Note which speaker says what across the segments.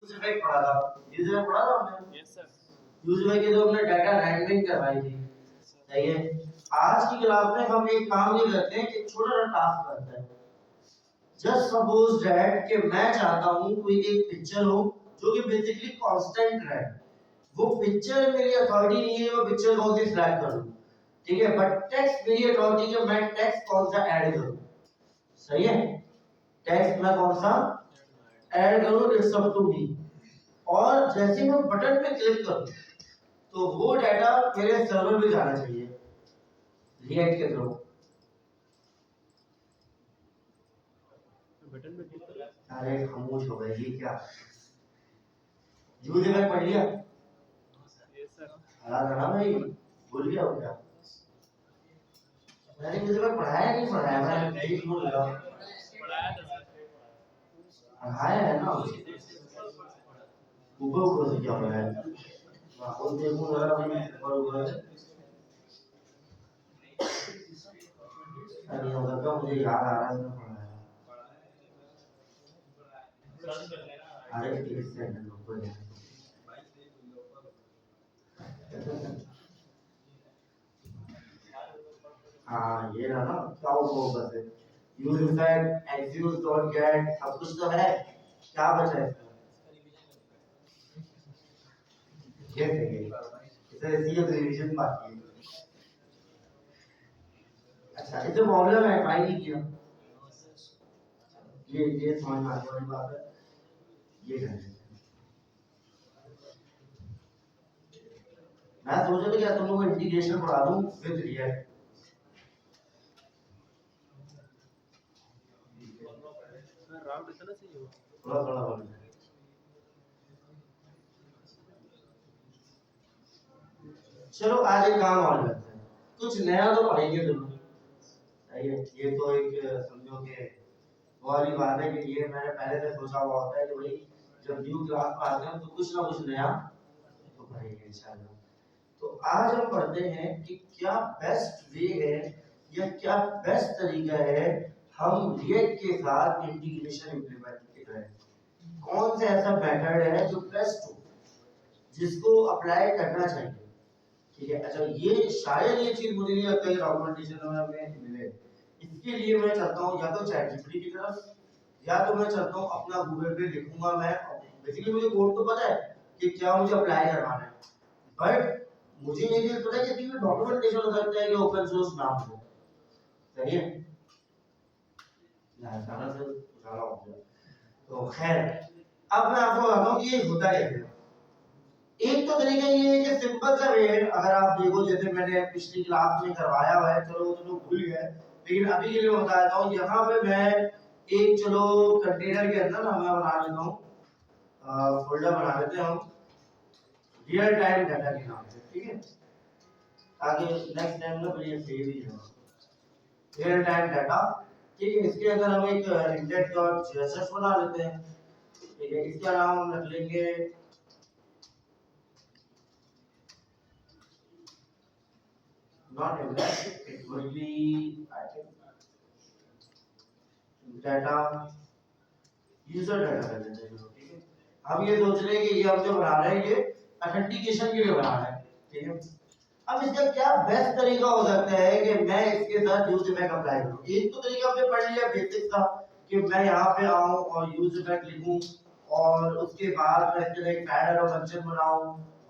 Speaker 1: Use effect पढ़ा था, use effect पढ़ा था हमने। Yes sir. यूज इफेक्ट के जो हमने डाटा रैंडमिंग करवाई थी, सही है। आज की क्लास में हम एक काम ये करते हैं कि छोटा सा टास्क करते हैं। जस्ट सपोज दैट कि मैं चाहता हूं कोई एक पिक्चर हो जो कि बेसिकली कांस्टेंट रहे, वो पिक्चर मेरी अथॉरिटी नहीं है, वो पिक्चर कौन सी सिलेक्ट करूं, ठीक है, बट टेक्स्ट मेरी अथॉरिटी है, मैं टेक्स्ट कौन सा ऐड करूं, सही है। टेक्स्ट मैं कौन सा ऐड करूं, इट्स अप टू मी। और जैसे मैं बटन पे क्लिक करूं तो वो डाटा मेरे सर्वर पे जाना चाहिए रिएक्ट के थ्रू। बटन पे क्लिक करो, अरे खामोश हो गए, ये क्या यूज इफेक्ट पढ़ लिया? Yes sir. हरा ना भाई, भूल गया हो क्या? मैंने यूज इफेक्ट पढ़ाया नहीं पढ़ाया, मैं देख भूल गया। पढ़ाया था सर, पढ़ाया है ना, ऊपर ऊपर से क्या हो रहा है, और देखो जरा भाई ऊपर ऊपर। अरे उधर का मुझे याद आ रहा है, मैंने पढ़ाया। अरे एक सेकंड ऊपर है। हाँ ये रहा ना, क्या फोकस है, use effect excuse dot gate सब कुछ तो है, क्या बचा है ये देखिए, इसे इसलिए रिवीजन बाकी है। अच्छा इसे प्रॉब्लम है, ट्राई नहीं किया, ये समझ में आने वाली बात है, ये करना। मैं सोच रहा था कि तुम लोगों को इंटीग्रेशन पढ़ा दूं विद रिएक्ट। राउंड इतना सही हो, थोड़ा थोड़ा हो। चलो आज एक काम और करते हैं, कुछ नया तो पढ़ेंगे जरूर, सही है। ये तो एक समझो कि वाली बात है कि ये मैंने पहले से सोचा हुआ होता है कि भाई जब न्यू क्लास में आते हैं तो कुछ ना कुछ नया तो पढ़ेंगे इंशाल्लाह। तो आज हम पढ़ते हैं कि क्या बेस्ट वे है या क्या बेस्ट तरीका है हम रिएक्ट के साथ इंटीग्रेशन इंप्लीमेंट करें, कौन सा ऐसा मेथड है जो बेस्ट हो जिसको अप्लाई करना चाहिए, ठीक है। अच्छा ये शायद ये चीज मुझे नहीं लगता है डॉक्यूमेंटेशन में हमें मिले, इसके लिए मैं चाहता हूँ या तो चैट जीपीटी की तरफ, या तो मैं चाहता हूँ अपना गूगल पे लिखूंगा मैं। बेसिकली मुझे कोड तो पता है कि क्या मुझे अप्लाई करवाना है, बट मुझे ये चीज पता है कि इसमें डॉक्यूमेंटेशन हो सकता है कि ओपन सोर्स ना हो, सही है ना, सारा से सारा हो गया। तो खैर अब मैं आपको बताता हूँ कि ये होता कैसे है। एक तो तरीका ये है कि सिंपल सा वे है, अगर आप देखो जैसे मैंने पिछली क्लास में करवाया हुआ है, चलो तो लोग भूल गए, लेकिन अभी के लिए मैं बता देता हूँ। यहाँ पे मैं एक चलो कंटेनर के अंदर ना मैं बना लेता हूँ, फोल्डर बना लेते हैं हम रियल टाइम डाटा के नाम से, ठीक है, ताकि नेक्स्ट टाइम ना फिर ये सेव ही हो रियल टाइम डाटा, ठीक है। इसके अंदर हम एक index.css बना लेते हैं, ठीक है। इसका नाम हम रख लेंगे not index, it will be I think data user data कर देते हैं, ठीक है। हम ये सोच रहे हैं कि ये हम जो बना रहे हैं ये ऑथेंटिकेशन के लिए बना रहे हैं, ठीक है। अब इसका क्या बेस्ट तरीका हो सकता है कि मैं इसके साथ यूज इफेक्ट अप्लाई करूं। एक तो तरीका हमने पढ़ लिया बेसिक था कि मैं यहाँ पे आऊं और यूज इफेक्ट लिखूं और उसके बाद मैं इसके लिए एक पैडर और फंक्शन बनाऊं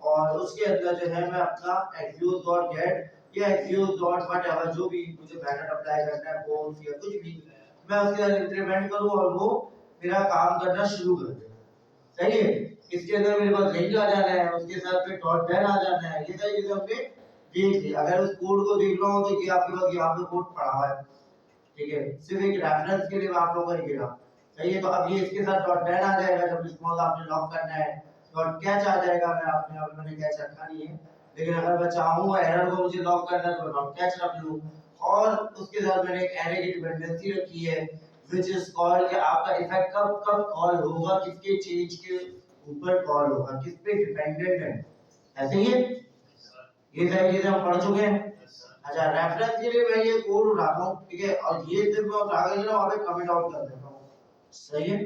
Speaker 1: और उसके अंदर जो है मैं अपना execute.get या execute.whatever जो भी मुझे पैटर्न अप्लाई करना है पोस्ट या कुछ भी मैं उसके अंदर इंप्लीमेंट करूं और वो मेरा काम करना शुरू कर दे, सही है। इसके अंदर मेरे पास लिंक आ जाना है, उसके साथ में डॉट डेन आ जाना है, ये सारी चीजें हमने देख ली। अगर उस कोड को देखना हो तो ये आपके पास यहाँ पे कोड पड़ा हुआ है, ठीक है, सिर्फ एक रेफरेंस के लिए मैं आप लोगों को लिखेगा, सही है। तो अब ये इसके साथ डॉट डेन आ जाएगा, जब रिस्पांस आपने लॉक करना है डॉट कैच आ जाएगा, मैं आपने अब मैंने कैच रखा नहीं है, लेकिन अगर मैं चाहूँ एरर को मुझे लॉक करना है तो डॉट कैच रख लूँ। और उसके साथ मैंने एक एरे की डिपेंडेंसी रखी है व्हिच इज कॉल्ड कि आपका इफेक्ट कब कब कॉल होगा, किसके चेंज के ऊपर कॉल होगा, किस पे डिपेंडेंट है, ऐसे ही है। ये सारी चीजें हम पढ़ चुके हैं। अच्छा रेफरेंस के लिए मैं ये कोड उठाता हूँ, ठीक है, और ये सिर्फ मैं उठा के ना वहां पे कमेंट आउट कर देता हूँ, सही है।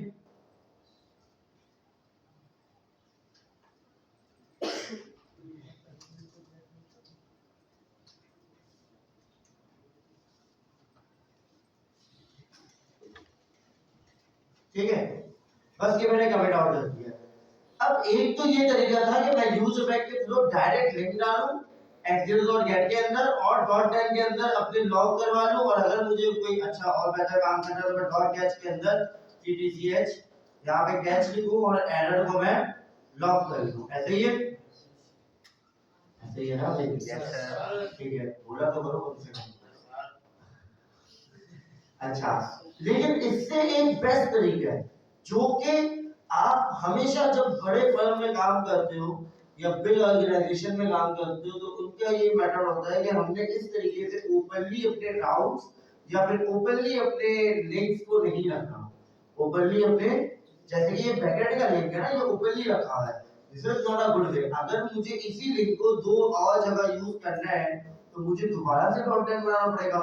Speaker 1: ठीक है, बस ये मैंने कमेंट आउट कर दिया। अब एक तो ये तरीका था कि मैं यूज इफेक्ट के थ्रू डायरेक्ट लिंक डालूं x0.get के अंदर और .10 के अंदर अपने लॉग करवा लूं, और अगर मुझे कोई अच्छा और बेहतर काम करना है तो मैं .get के अंदर ttch यहाँ पे कैच लिखूं और एरर को मैं लॉक कर लूं। ऐसे ही है, ऐसे ही है ना भाई? ठीक है, बोला तो करो कम से कम। अच्छा, लेकिन इससे एक बेस्ट तरीका है जो कि आप हमेशा जब बड़े फर्म में काम करते हो या बिग ऑर्गेनाइजेशन में काम करते हो तो उनका ये मैटर होता है कि हमने इस तरीके से ओपनली अपने राउट्स या फिर ओपनली अपने लिंक्स को नहीं रखना। ओपनली अपने, जैसे कि ये बैकएंड का लिंक है ना, ये ओपनली रखा है, this is not a good way. अगर मुझे इसी लिंक को दो और जगह यूज करना है तो मुझे दोबारा से कंटेंट बनाना पड़ेगा,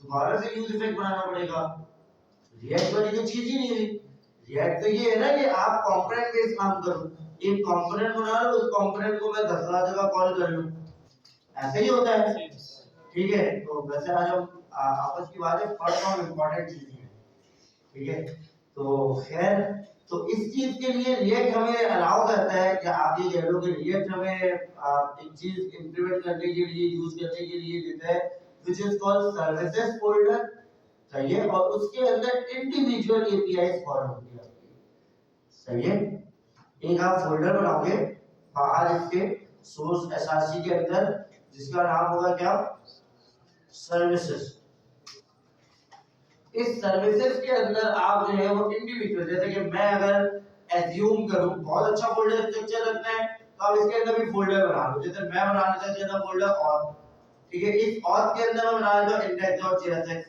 Speaker 1: दोबारा से यूज इफेक्ट बनाना पड़ेगा। रिएक्ट वाली तो चीज ही नहीं हुई। रिएक्ट तो ये है ना कि आप कंपोनेंट बेस्ड काम करो, एक कंपोनेंट बना लो, उस कंपोनेंट को मैं 10,000 जगह कॉल कर लूं, ऐसे ही होता है। ठीक है, तो वैसे आज हम आपस की बात है, फर्स्ट और इंपॉर्टेंट चीज है। ठीक है, तो खैर, तो इस चीज के लिए रिएक्ट हमें अलाउ करता है कि आप ये कह लो कि रिएक्ट हमें एक चीज इंप्लीमेंट करने के लिए, यूज करने के लिए देता है which is called services folder. सही है, और उसके अंदर इंडिविजुअल एपीआईज फॉर्म होती है। सही है, एक आप फोल्डर बनाओगे बाहर इसके सोर्स एसआरसी के अंदर, जिसका नाम होगा क्या, सर्विसेज। इस सर्विसेज के अंदर आप जो है वो इंडिविजुअल, जैसे कि मैं अगर एज्यूम करूं बहुत अच्छा फोल्डर स्ट्रक्चर रखना है तो आप इसके अंदर भी फोल्डर बना लो। जैसे मैं बनाना चाहता हूं फोल्डर ऑथ, ठीक है, इस ऑथ के अंदर मैं बना लेता हूं index.jsx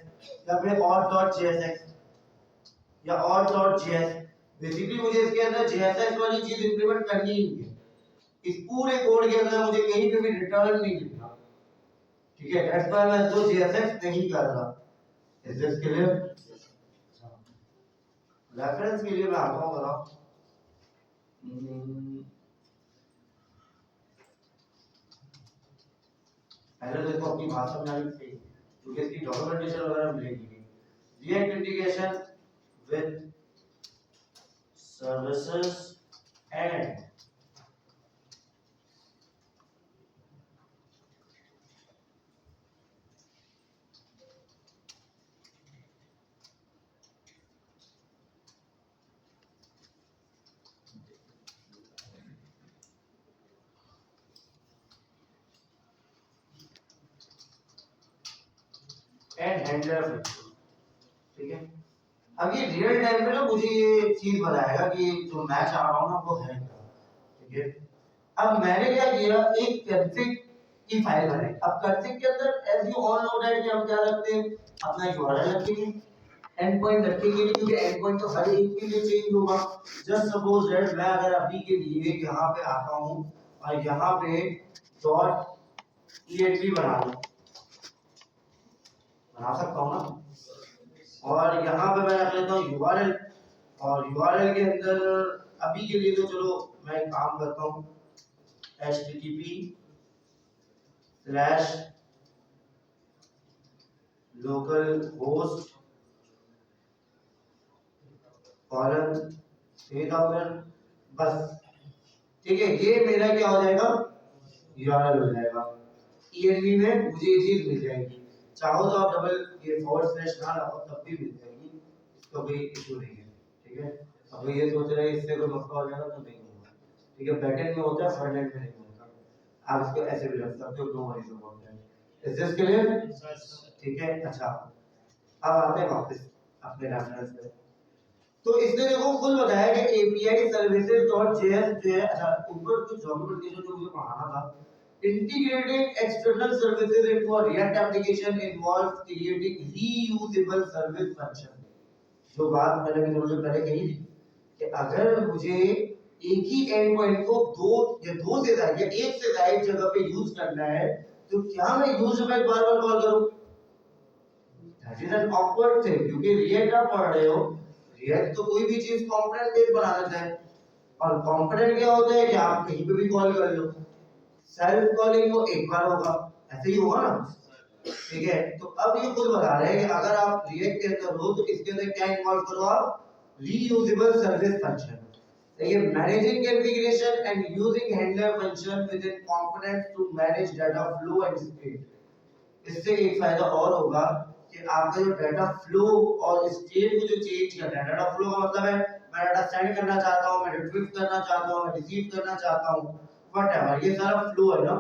Speaker 1: या फिर auth.jsx या auth.js। बेसिकली मुझे इसके अंदर jsx वाली चीज इंप्लीमेंट करनी ही है। इस पूरे कोड के अंदर मुझे कहीं पे भी रिटर्न नहीं लिखना, ठीक है, दैट्स व्हाई मैं तो jsx नहीं कर रहा। Is this clear? रेफरेंस के लिए मैं आता हूं जरा, पहले तो इसको अपनी भाषा में आनी चाहिए क्योंकि इसकी डॉक्यूमेंटेशन वगैरह मिलेगी। React integration with services and handler. ठीक है, अब ये रियल टाइम में ना मुझे ये चीज बताएगा कि जो मैं चाह रहा हूं ना वो है क्या। ठीक है, अब मैंने क्या किया, एक config की फाइल बनाई। अब config के अंदर as you all know that कि हम क्या रखते हैं, अपना यूआरएल रखेंगे, एंड पॉइंट रखेंगे, क्योंकि एंड पॉइंट तो हर एक के लिए चेंज होगा। जस्ट सपोज दैट मैं अगर अभी के लिए यहाँ पे आता हूँ और यहाँ पे .exe बना सकता हूँ ना, और यहाँ पे मैं रख लेता हूँ यूआरएल, और यूआरएल के अंदर अभी के लिए तो चलो मैं एक काम करता हूँ, http/localhost :3000 बस। ठीक है, ये मेरा क्या हो जाएगा, यूआरएल हो जाएगा। env में मुझे ये चीज मिल जाएगी, चाहो तो आप डबल ये / ना लगाओ तब भी मिल जाएगी, इसका कोई इशू नहीं है। ठीक है, अब ये सोच रहे हैं इससे कोई मसला हो जाएगा तो नहीं होगा। ठीक है, बैकएंड में होता है, फ्रंट एंड में नहीं होता। आप इसको ऐसे भी रख सकते हो, no worries about that. Is this clear? ठीक है, अच्छा, अब आते हैं वापस अपने रेफरेंस पे। तो इसने देखो खुद बताया कि एपीआई सर्विसेज डॉट जेएस जो है, अच्छा ऊपर कुछ डॉक्यूमेंटेशन जो मुझे पढ़ाना था, integrating external services into a React application involves creating reusable service function। जो बात मैंने भी थोड़ी देर पहले कही थी कि अगर मुझे एक ही एंड पॉइंट को दो से ज्यादा या एक से ज्यादा जगह पे यूज करना है तो क्या मैं यूज इफेक्ट बार-बार कॉल करूं? That is an awkward thing, क्योंकि रिएक्ट आप पढ़ रहे हो, रिएक्ट तो कोई भी चीज कंपोनेंट बेस्ड बना देता है, और कंपोनेंट क्या होता है कि आप कहीं पे भी कॉल कर लो, सेल्फ कॉलिंग वो एक बार होगा, ऐसे ही होगा ना। ठीक है, तो अब ये खुद बता रहे हैं कि अगर आप रिएक्ट के अंदर हो तो इसके अंदर क्या इन्वॉल्व करो आप, reusable service function. देखिए managing configuration and using handler function within components to manage data flow and state. इससे एक फायदा और होगा कि आपका जो डाटा फ्लो और स्टेट को जो चेंज करना है, डाटा फ्लो का मतलब है मैं डाटा सेंड करना चाहता हूं, मैं रिट्रीव करना चाहता हूं, मैं रिसीव करना चाहता हूं, व्हाटएवर, ये सारा फ्लो है ना।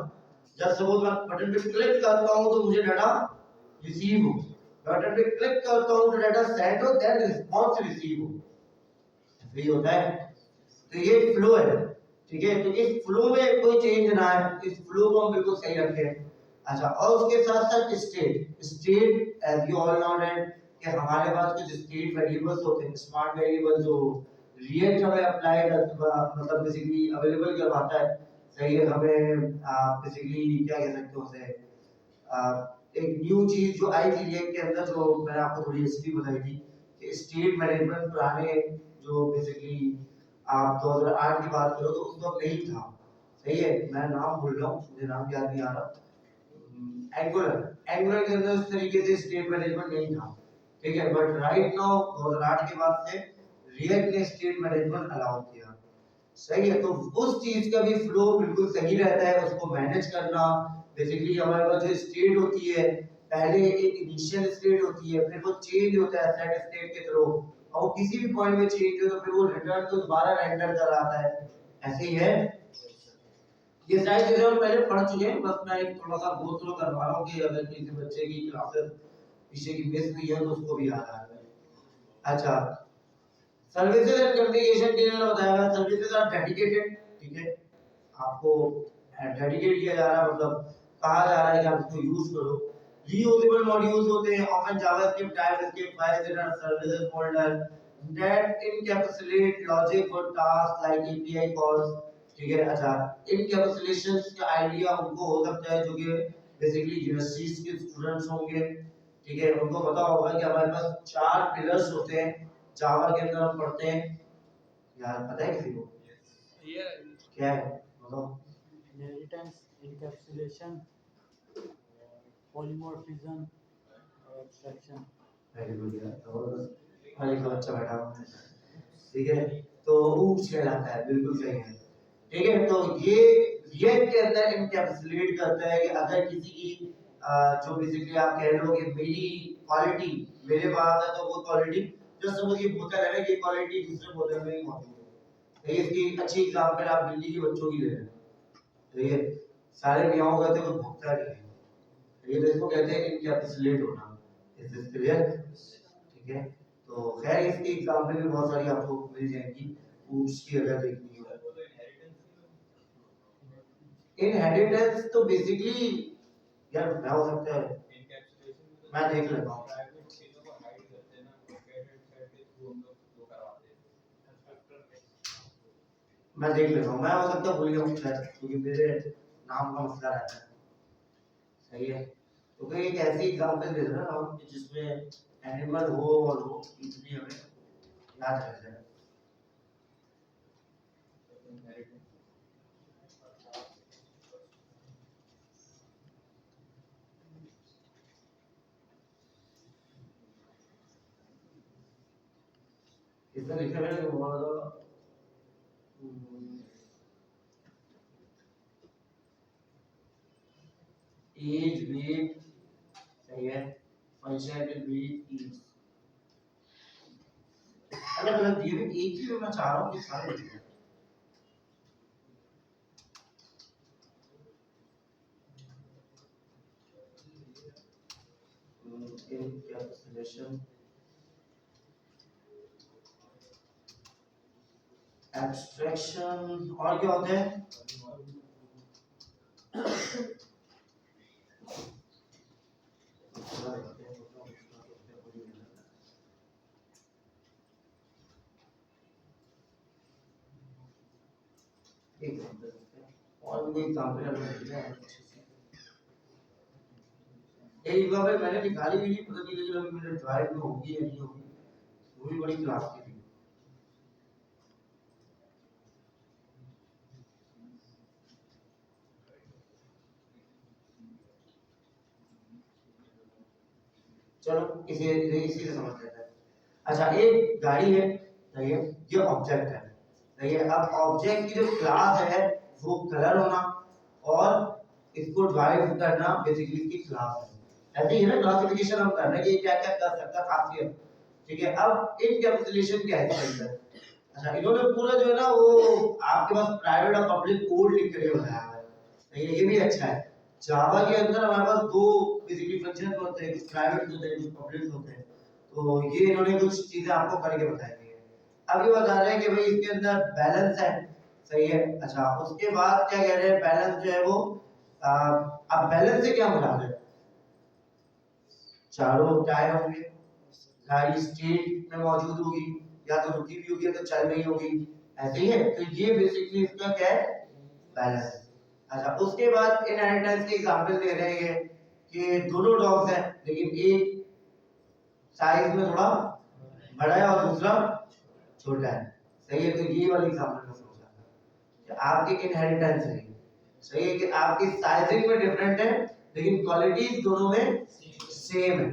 Speaker 1: जब सपोज मैं बटन पे क्लिक करता हूं तो मुझे डाटा रिसीव हो, बटन पे क्लिक करता हूं तो डाटा सेंड हो, देन रिस्पांस रिसीव हो, यही होता है। तो ये फ्लो है, ठीक है। तो इस फ्लो में कोई चेंज ना है, इस फ्लो को हम बिल्कुल सही रखें। अच्छा, और उसके साथ साथ state, state as you all know that कि हमारे पास कुछ स्टेट वेरिएबल्स होते हैं, स्मार्ट वेरिएबल्स जो रिएक्ट हमें अप्लाई मतलब बेसिकली अवेलेबल करवाता है, सही है। हमें बेसिकली क्या कह सकते हो उसे, एक न्यू चीज जो आई थी रिएक्ट के अंदर, जो मैंने आपको थोड़ी हिस्ट्री बताई थी कि स्टेट मैनेजमेंट पुराने जो बेसिकली आप 2008 की बात करो तो उस वक्त नहीं था, सही है। मैं नाम भूल रहा हूँ, मुझे नाम याद नहीं आ रहा। एंगुलर, एंगुलर के अंदर उस तरीके से स्टेट मैनेजमेंट नहीं था, ठीक है। बट राइट नाउ 2008 के बाद से रिएक्ट ने स्टेट मैनेजमेंट अलाउ किया, सही है। तो उस चीज का भी फ्लो बिल्कुल सही रहता है, उसको मैनेज करना। बेसिकली हमारे पास जो स्टेट होती है, पहले एक इनिशियल स्टेट होती है, फिर वो चेंज होता है सेट स्टेट के थ्रू, और वो किसी भी पॉइंट में चेंज हो तो फिर वो रिटर्न तो दोबारा रेंडर कराता है, ऐसे ही है। ये सारी चीजें हम पहले पढ़ चुके हैं, बस मैं एक थोड़ा सा गो थ्रू करवा रहा हूँ कि अगर किसी बच्चे की क्लासेस पीछे की मिस हुई है तो उसको भी याद आ जाए। अच्छा, सर्विसेज एंड कम्युनिकेशन के लिए बताया, सर्विसेज आर डेडिकेटेड, ठीक है। आपको डेडिकेट किया जा रहा है, मतलब कहा जा रहा है कि आप इसको यूज करो। रीयूजेबल मॉड्यूल्स होते हैं, often JavaScript, TypeScript files in our services folder that encapsulate logic for tasks like API calls, ठीक है। अच्छा, इनकैप्सुलेशंस का आइडिया उनको हो सकता है जो कि बेसिकली यूनिवर्सिटीज के स्टूडेंट्स होंगे, ठीक है। उनको पता होगा कि हमारे पास 4 पिलर्स होते हैं जावा के अंदर, हम पढ़ते हैं, यार पता है किसी को क्या है बताओ?
Speaker 2: इनहेरिटेंस, एनकैप्सुलेशन, पॉलीमॉर्फिज्म और एब्स्ट्रैक्शन।
Speaker 1: वेरी गुड यार, तो हर एक बच्चा बैठा हुआ है, ठीक है। तो ऊप्स कहलाता है, बिल्कुल सही है, ठीक है। तो ये रिएक्ट के अंदर इनकैप्सुलेट करता है कि अगर किसी की जो बेसिकली आप कह लो कि मेरी क्वालिटी मेरे पास है, तो वो क्वालिटी जो समझ ये बोतल है ना, ये क्वालिटी दूसरे बोतल में ही मौजूद है। तो इसकी अच्छी एग्जांपल आप दिल्ली के बच्चों की ले लें, तो ये सारे मियाओं कहते हैं, कोई भूखता नहीं है, ये तो इसको कहते हैं इनकैप्सुलेट होना। Is this clear? ठीक है। तो खैर इसकी एग्जांपल भी बहुत सारी आपको मिल जाएंगी, ऊप्स की अगर देखनी हो। इनहेरिटेंस तो बेसिकली यार क्या हो सकता है, मैं देख लेता हूँ, मैं देख लेता हूँ, मैं हो सकता है भूल गया हूँ शायद, क्योंकि मेरे नाम का मसला रहता है, सही है। तो कोई एक ऐसी एग्जांपल दे देना ना जिसमें एनिमल हो और हो, इतनी हमें याद रह जाए। इसमें लिखा है कि हमारा एज वेट, सही है, फंक्शनैलिटी वेट इज अलग अलग दिए हुए, एक ही में मैं चाह रहा हूँ कि सारे दिए। इनकैप्सुलेशन, एब्स्ट्रैक्शन, और क्या होते हैं? और भी कोई एग्जांपल है? एक एग्जांपल मैंने निकाली भी नहीं, पता नहीं लेकिन अभी मेरे ड्राइव में होगी या नहीं होगी, वो भी बड़ी क्लास की थी। चलो इसे इसी से समझ लेते हैं। अच्छा, एक गाड़ी है, सही है, ये ऑब्जेक्ट है। सही है, अब ऑब्जेक्ट की जो क्लास है वो कलर होना और इसको ड्राइव करना बेसिकली इसकी क्लास है। ऐसे ही है ना, क्लासिफिकेशन हम कर रहे हैं कि ये क्या क्या कर सकता है, खासियत। ठीक है, अब इनकैप्सुलेशन क्या है इसके अंदर? अच्छा, इन्होंने पूरा जो है ना वो आपके पास प्राइवेट और पब्लिक कोड लिख के बनाया हुआ है। तो ये भी अच्छा है। जावा के अंदर हमारे पास दो बेसिकली फंक्शन होते हैं, कुछ प्राइवेट होते हैं, कुछ पब्लिक होते हैं। तो ये इन्होंने कुछ चीजें आपको करके बताई दी है। अब ये बता रहे हैं कि भाई इसके अंदर बैलेंस है। सही है, अच्छा उसके बाद क्या कह रहे हैं, बैलेंस जो है वो अब बैलेंस से क्या मुराद है? चारों टायर होंगे, गाड़ी स्टेट में मौजूद होगी, या तो रुकी भी होगी या तो चल रही होगी, ऐसे ही है। तो ये बेसिकली इसका क्या है, बैलेंस। अच्छा, उसके बाद इनहेरिटेंस के एग्जांपल दे रहे हैं कि दोनों डॉग्स हैं लेकिन एक साइज में थोड़ा बड़ा है और दूसरा छोटा है। सही है, तो ये वाली एग्जांपल में सोचा कि आपकी इनहेरिटेंस है। सही है कि आपकी साइजिंग में डिफरेंट है लेकिन क्वालिटीज दोनों में सेम है।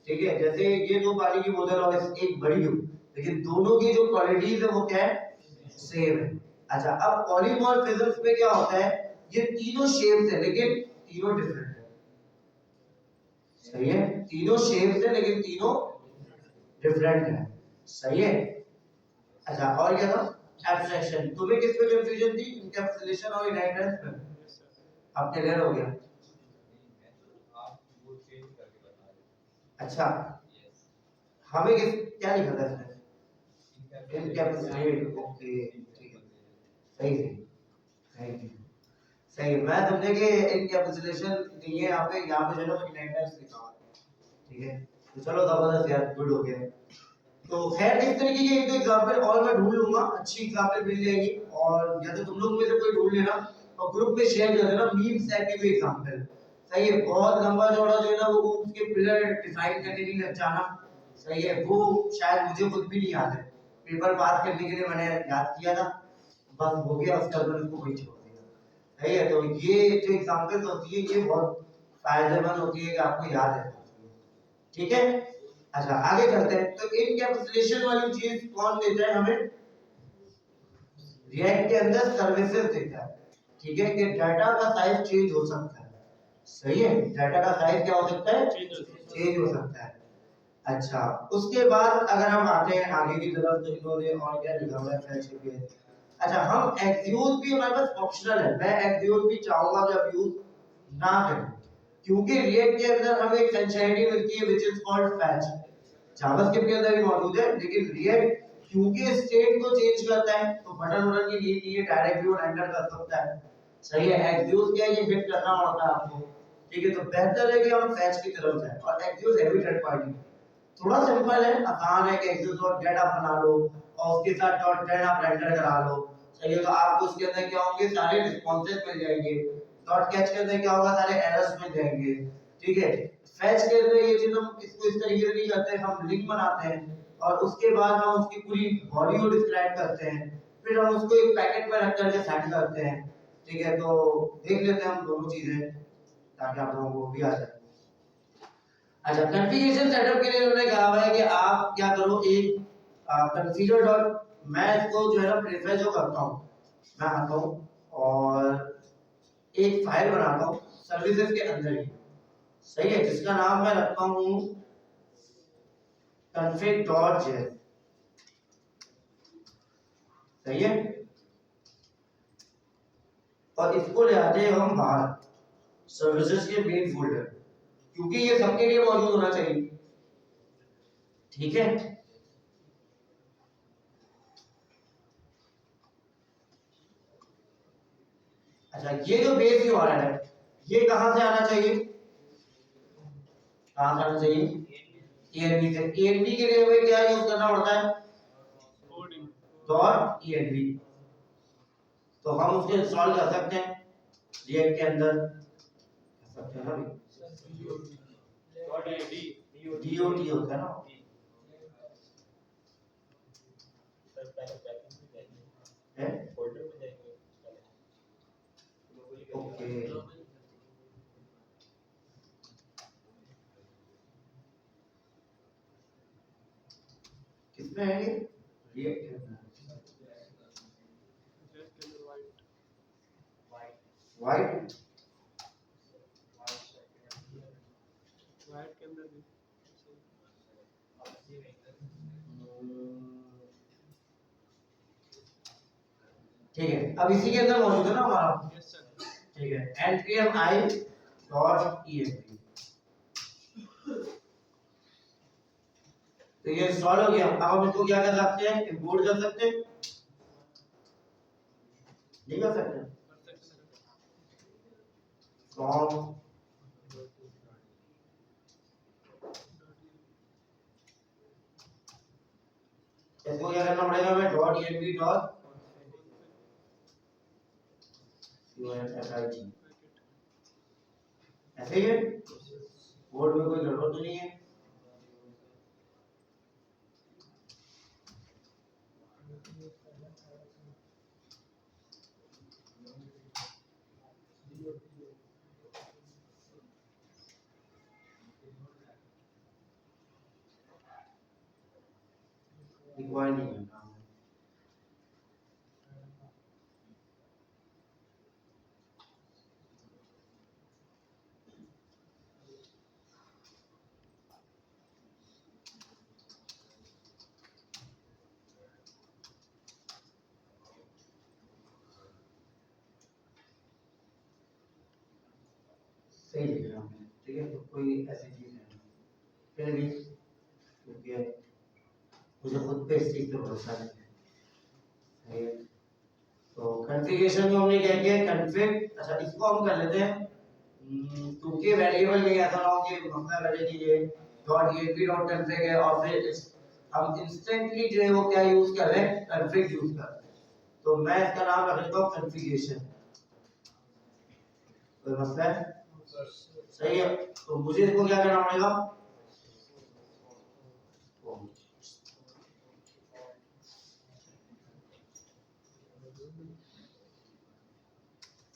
Speaker 1: ठीक है, जैसे ये दो पानी की बोतल और एक बड़ी हो, लेकिन दोनों की जो क्वालिटीज है वो क्या है, सेम है। अच्छा, अब पॉलीमॉर्फिज्म में क्या होता है, ये तीनों शेप्स है लेकिन तीनों डिफरेंट है। सही है, तीनों शेप्स है लेकिन तीनों डिफरेंट है। सही है। अच्छा, और क्या था, एब्स्ट्रैक्शन। तुम्हें किस पे कंफ्यूजन थी, इनकैप्सुलेशन और इनहेरिटेंस में? अब क्लियर हो गया? अच्छा, हमें किस क्या लिखा था इसमें? इनकैप्सुलेट, ओके ठीक है, सही सही, थैंक यू। सही, मैं समझे कि इनकैप्सुलेशन नहीं है यहाँ पे जो है इनहेरिटेंस लिखा हुआ है। ठीक है, तो चलो जबरदस्त यार, गुड हो गया। तो खैर इस तरीके के एक दो एग्जांपल और मैं ढूंढ लूंगा, अच्छी एग्जांपल मिल जाएगी, और या तो तुम लोग में से कोई ढूंढ लेना और ग्रुप में शेयर कर देना मीम्स टाइप के भी एग्जांपल। सही है, बहुत लंबा चौड़ा जो है ना वो उसके पिलर डिफाइन करने नहीं लग जाना। सही है, वो शायद मुझे खुद भी नहीं याद है, पेपर पास करने के लिए मैंने याद किया था, बस हो गया, उसके बाद मैंने उसको वही छोड़ दिया। सही है, तो ये जो एग्जांपल्स होती है ये बहुत फायदेमंद होती है कि आपको याद है। ठीक है, अच्छा आगे चलते हैं। तो इनकैप्सुलेशन वाली चीज कौन देता है हमें? रिएक्ट के अंदर सर्विसेज देता है। ठीक है, कि डाटा का साइज चेंज हो सकता है। सही है, डाटा का साइज क्या हो सकता है, चेंज हो सकता है। अच्छा, उसके बाद अगर हम आते हैं आगे की तरफ तो इन्होंने और क्या लिखा हुआ है फ्रेंडशिप के। अच्छा, हम एक्सक्यूज भी हमारे पास ऑप्शनल है, मैं एक्सक्यूज भी चाहूंगा कि अब यूज ना करें, क्योंकि रिएक्ट के अंदर हमें एक फंक्शनैलिटी मिलती है which is called fetch. JavaScript के अंदर भी मौजूद है, लेकिन रिएक्ट क्योंकि स्टेट को चेंज करता है तो बटन वटन की नीड नहीं है, डायरेक्टली वो रेंडर कर सकता है। सही है, एक्सक्यूज क्या है, ये हिट करना पड़ता है आपको। ठीक है, तो बेहतर है कि हम फैच की तरफ जाएं, और एक्सक्यूज है भी थर्ड पार्टी, थोड़ा सिंपल है, आसान है कि एक्सक्यूज डॉट गेट आप बना लो और उसके साथ डॉट गेट आप रेंडर करा लो। सही है, तो आपको उसके अंदर क्या होंगे, सारे रिस्पांसेस मिल जाएंगे। डॉट कैच के अंदर क्या होगा, सारे एरर्स मिल जाएंगे। ठीक है, फैच के अंदर ये चीज हम इसको इस तरीके से नहीं करते, हम लिंक बनाते हैं और उसके बाद हम उसकी पूरी बॉडी को डिस्क्राइब करते हैं, फिर हम उसको एक पैकेट में रख करके सेट करते हैं। ठीक है, तो देख लेते हैं हम दोनों चीजें ताकि आप लोगों को भी आ जाए। अच्छा, कॉन्फ़िगरेशन सेटअप के लिए उन्होंने कहा हुआ है कि आप क्या करो, एक कॉन्फ़िगर डॉट, मैं इसको जो है ना प्रेफर जो करता हूं, मैं आता हूं और एक फाइल बनाता हूं सर्विसेज के अंदर ही। सही है, जिसका नाम मैं रखता हूं config.js। सही है, और इसको ले आते हैं हम बाहर सर्विसेज के मेन फोल्डर, क्योंकि ये सबके लिए मौजूद होना चाहिए। ठीक है, अच्छा ये जो बेस यूआरएल है ये कहां से आना चाहिए, कहां से आना चाहिए, env से। env के लिए हमें क्या यूज करना पड़ता है, डॉट env। तो हम उसको इंस्टॉल कर सकते हैं रिएक्ट के अंदर, कर सकते हैं ना भी, dot होता है ना, है ओके। किसमें है ये, रिएक्ट करना वाइट
Speaker 3: वाइट के अंदर भी
Speaker 1: ठीक है। अब इसी के अंदर मौजूद है ना हमारा,
Speaker 3: यस सर।
Speaker 1: ठीक है, npm i डॉट emp। तो ये इंस्टॉल हो गया। अब हम इसको क्या कर सकते हैं, इंपोर्ट कर सकते हैं, नहीं कर सकते, फ्रॉम इसको क्या करना पड़ेगा, हमें डॉट emp डॉट unfit ऐसे ही है, कोड में कोई गड़बड़ तो नहीं है। रिक्वायर नहीं है काम। सही लिख रहा हूँ, ठीक है, तो कोई ऐसी चीज नहीं, फिर भी क्योंकि मुझे खुद पे इस चीज पे भरोसा नहीं है, सही है। तो कॉन्फ़िगरेशन में हमने क्या किया, कॉन्फ़िग, अच्छा इसको हम कर लेते हैं क्योंकि वेरिएबल में ऐसा ना हो कि मसला करे कि ये डॉट emp डॉट config है और फिर हम इंस्टेंटली जो है वो क्या यूज कर रहे हैं, config यूज कर रहे हैं। तो मैं इसका नाम रख देता हूँ कॉन्फ़िगरेशन। कोई मसला है, सही है। तो मुझे इसको क्या करना पड़ेगा,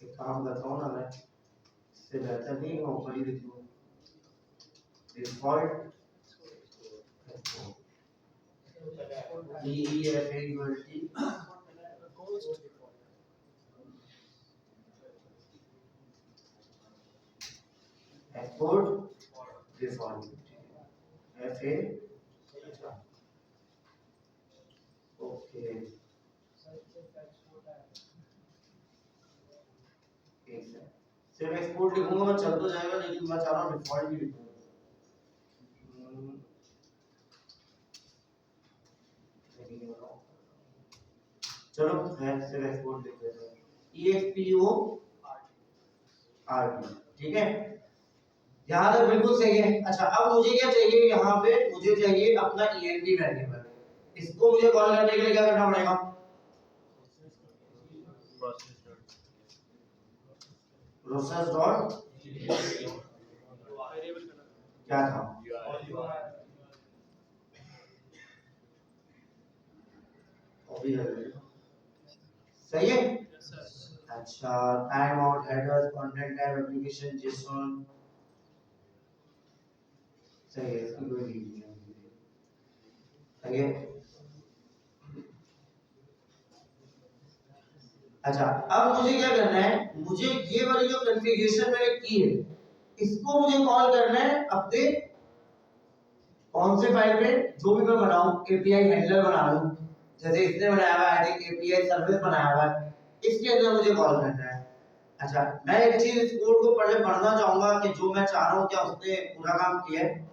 Speaker 1: एक काम करता हूँ ना मैं, इससे बेहतर नहीं मैं ऊपर ही लिख दूँ default export default FA okay. सिर्फ एक्सपोर्ट लिखूंगा मैं चल तो जाएगा, लेकिन मैं चाह रहा हूँ डिफॉल्ट भी लिखूंगा। चलो मैं सिर्फ एक्सपोर्ट लिख देता हूँ EXPO RT, ठीक है, यहाँ तक बिल्कुल सही है। अच्छा अब मुझे क्या चाहिए, यहाँ पे मुझे चाहिए अपना ENV वेरिएबल, इसको मुझे कॉल करने के लिए क्या करना पड़ेगा, प्रोसेस डॉट क्या था, सही है। अच्छा time out headers content type application Jason, सही है, इसकी कोई नीड नहीं है, सही है। अच्छा अब मुझे क्या करना है, मुझे ये वाली जो कॉन्फ़िगरेशन मैंने की है इसको मुझे कॉल करना है अपने कौन से फाइल में, जो भी मैं बनाऊं एपीआई हैंडलर बना लूं, जैसे इसने बनाया हुआ है एपीआई सर्विस बनाया हुआ है, इसके अंदर मुझे कॉल करना है। अच्छा मैं एक चीज इस कोड को पहले पढ़ना चाहूंगा कि जो मैं चाह रहा हूं क्या उसने पूरा काम किया है।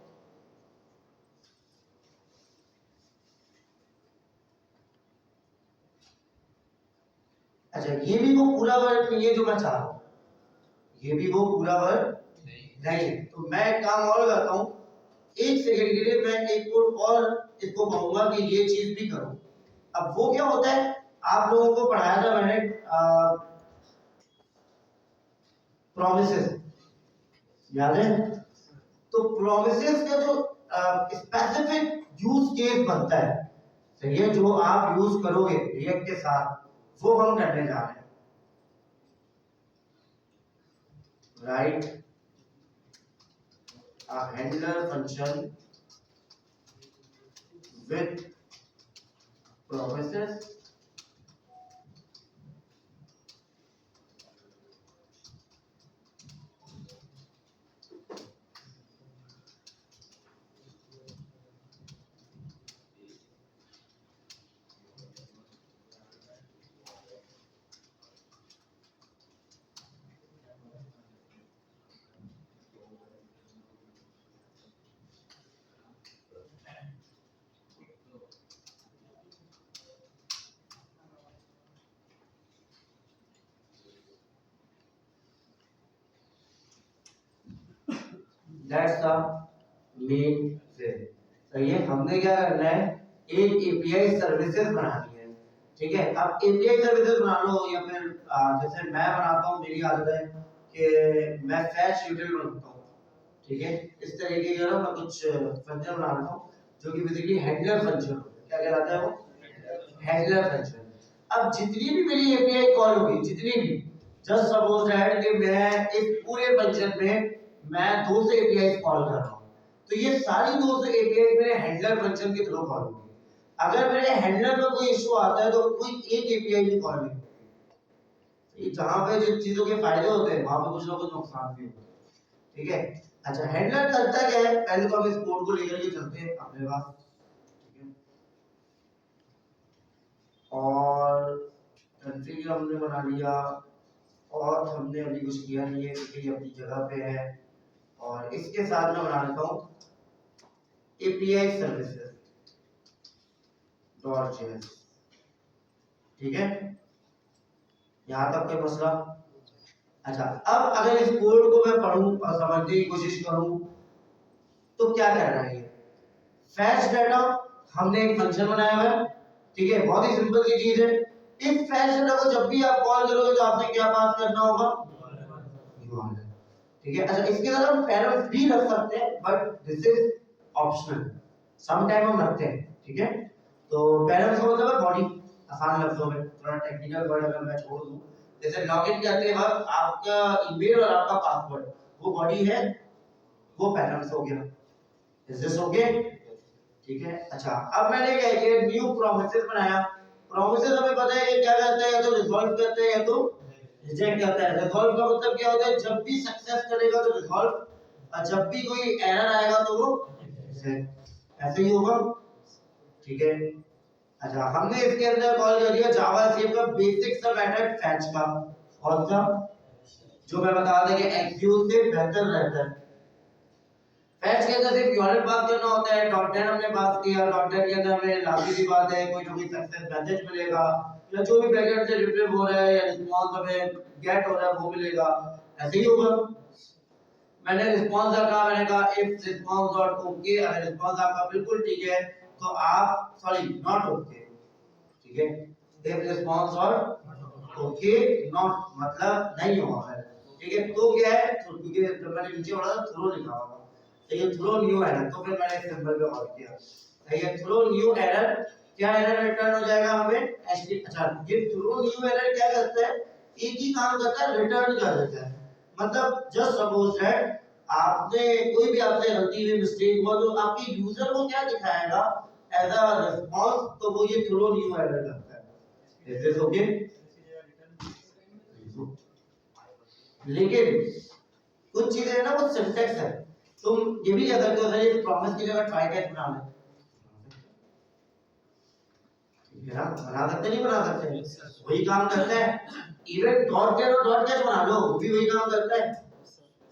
Speaker 1: अच्छा ये भी वो पूरा वर्ड नहीं है जो मैं चाह रहा हूं, ये भी वो पूरा वर्ड नहीं है। तो मैं एक काम और करता हूं, एक सेकंड के लिए मैं एक कोड और इसको कहूंगा कि ये चीज भी करो। अब वो क्या होता है, आप लोगों को पढ़ाया था मैंने प्रोमिसेस, याद है, तो प्रोमिसेस का जो स्पेसिफिक यूज केस बनता है, सही है, जो आप यूज करोगे रिएक्ट के साथ वो हम करने जा रहे हैं। Right a handler function with promises that's the main thing. सही है, हमने क्या करना है, एक एपीआई सर्विसेज बनानी है। ठीक है, अब एपीआई सर्विसेज बना लो या फिर जैसे मैं बनाता हूँ, मेरी आदत है कि मैं फैच यूटिल बनाता हूँ। ठीक है, इस तरीके का ना मैं कुछ फंक्शन बना रहा हूँ जो कि बेसिकली हैंडलर फंक्शन होता है। क्या कहलाता है वो? Handler function. अब जितनी भी मेरी एपीआई कॉल होगी, जितनी भी, जस्ट सपोज दैट कि मैं इस पूरे फंक्शन में मैं 200 एपीआई कॉल कर रहा हूँ, तो ये सारी 200 एपीआई मेरे हैंडलर फंक्शन के थ्रू कॉल होगी। अगर मेरे हैंडलर में कोई इशू आता है तो कोई एक एपीआई भी कॉल नहीं होगी। जहां पे जिन चीजों के फायदे होते हैं वहां पे कुछ ना कुछ नुकसान भी होते हैं। ठीक है, अच्छा हैंडलर करता क्या है, पहले तो हम इस कोड को लेकर के चलते हैं अपने पास। ठीक है, और कंफिगर हमने बना लिया, और हमने अभी कुछ किया नहीं है क्योंकि अपनी जगह पे है। और इसके साथ मैं बना लेता हूँ एपीआई सर्विसेज डॉट जेएस। ठीक है, यहां तक कोई मसला? अच्छा, अब अगर इस कोड को मैं पढूं और समझने की कोशिश करूं तो क्या करना है? फैच डाटा, हमने एक फंक्शन बनाया हुआ है। ठीक है, बहुत ही सिंपल सी चीज है। इस फैच डाटा को जब भी आप कॉल करोगे तो आपने क्या पास करना होगा? URL। ठीक है, अच्छा इसके साथ हम पैरेंट्स भी रख सकते हैं but this is optional, some time हम रखते हैं। ठीक है, तो पैरेंट्स का मतलब है बॉडी, आसान लफ्जों में, थोड़ा टेक्निकल वर्ड अगर मैं छोड़ दूं, जैसे लॉगिन करते वक्त आपका ईमेल और आपका पासवर्ड वो बॉडी है, वो पैरेंट्स हो गया। Is this okay? ठीक है, अच्छा अब मैंने क्या किया, न्यू प्रोमिसेस बनाया। प्रोमिसेस हमें पता है कि क्या करता है, या तो रिजॉल्व करता है या तो रिजेक्ट करता है। रिजॉल्व का मतलब क्या होता है, जब भी सक्सेस करेगा तो रिजॉल्व, और जब भी कोई एरर आएगा तो वो ऐसे ही होगा। ठीक है, अच्छा हमने इसके अंदर कॉल कर दिया जावास्क्रिप्ट का बेसिक सा मेथड फैच का, और सा जो मैं बता रहा था कि एक्सक्यूज से बेहतर रहता है। फैच के अंदर सिर्फ यूआरएल पास करना होता है। .NET हमने पास किया, .NET के अंदर हमें लाजमी सी बात है कोई ना कोई सक्सेस मैसेज मिलेगा, या जो भी बैकएंड से रिट्रीव हो रहा है या रिस्पांस हमें गेट हो रहा है वो मिलेगा, ऐसे ही होगा। मैंने रिस्पांस का कहा, मैंने कहा इफ रिस्पांस डॉट ओके, अगर रिस्पांस आपका बिल्कुल ठीक है तो आप, सॉरी नॉट ओके, ठीक है, इफ रिस्पांस और ओके नॉट मतलब नहीं हुआ है। ठीक है, तो क्या है, तो क्योंकि जब मैंने नीचे पढ़ा था थ्रो लिखा हुआ था, तो ये थ्रो न्यू एरर, तो फिर मैंने सिंबल पे और किया, तो ये थ्रो न्यू एरर, क्या एरर रिटर्न हो जाएगा हमें एचटी। अच्छा, ये थ्रो न्यू एरर क्या करता है, एक ही काम करता है, रिटर्न कर देता है। मतलब जस्ट सपोज दैट आपने कोई भी आपसे गलती हुई, मिस्टेक हुआ, तो आपके यूजर को क्या दिखाएगा एज अ रिस्पांस, तो वो ये थ्रो न्यू एरर करता है। Is this okay? लेकिन कुछ चीजें है ना, वो सिंटैक्स है। तुम ये भी कह सकते हो सर ये प्रॉमिस की जगह ट्राई कैच बना ले, ठीक है ना, बना सकते नहीं बना सकते, वही काम करता है। इवन डॉट कैच और डॉट कैच बना लो, वो भी वही काम करता है।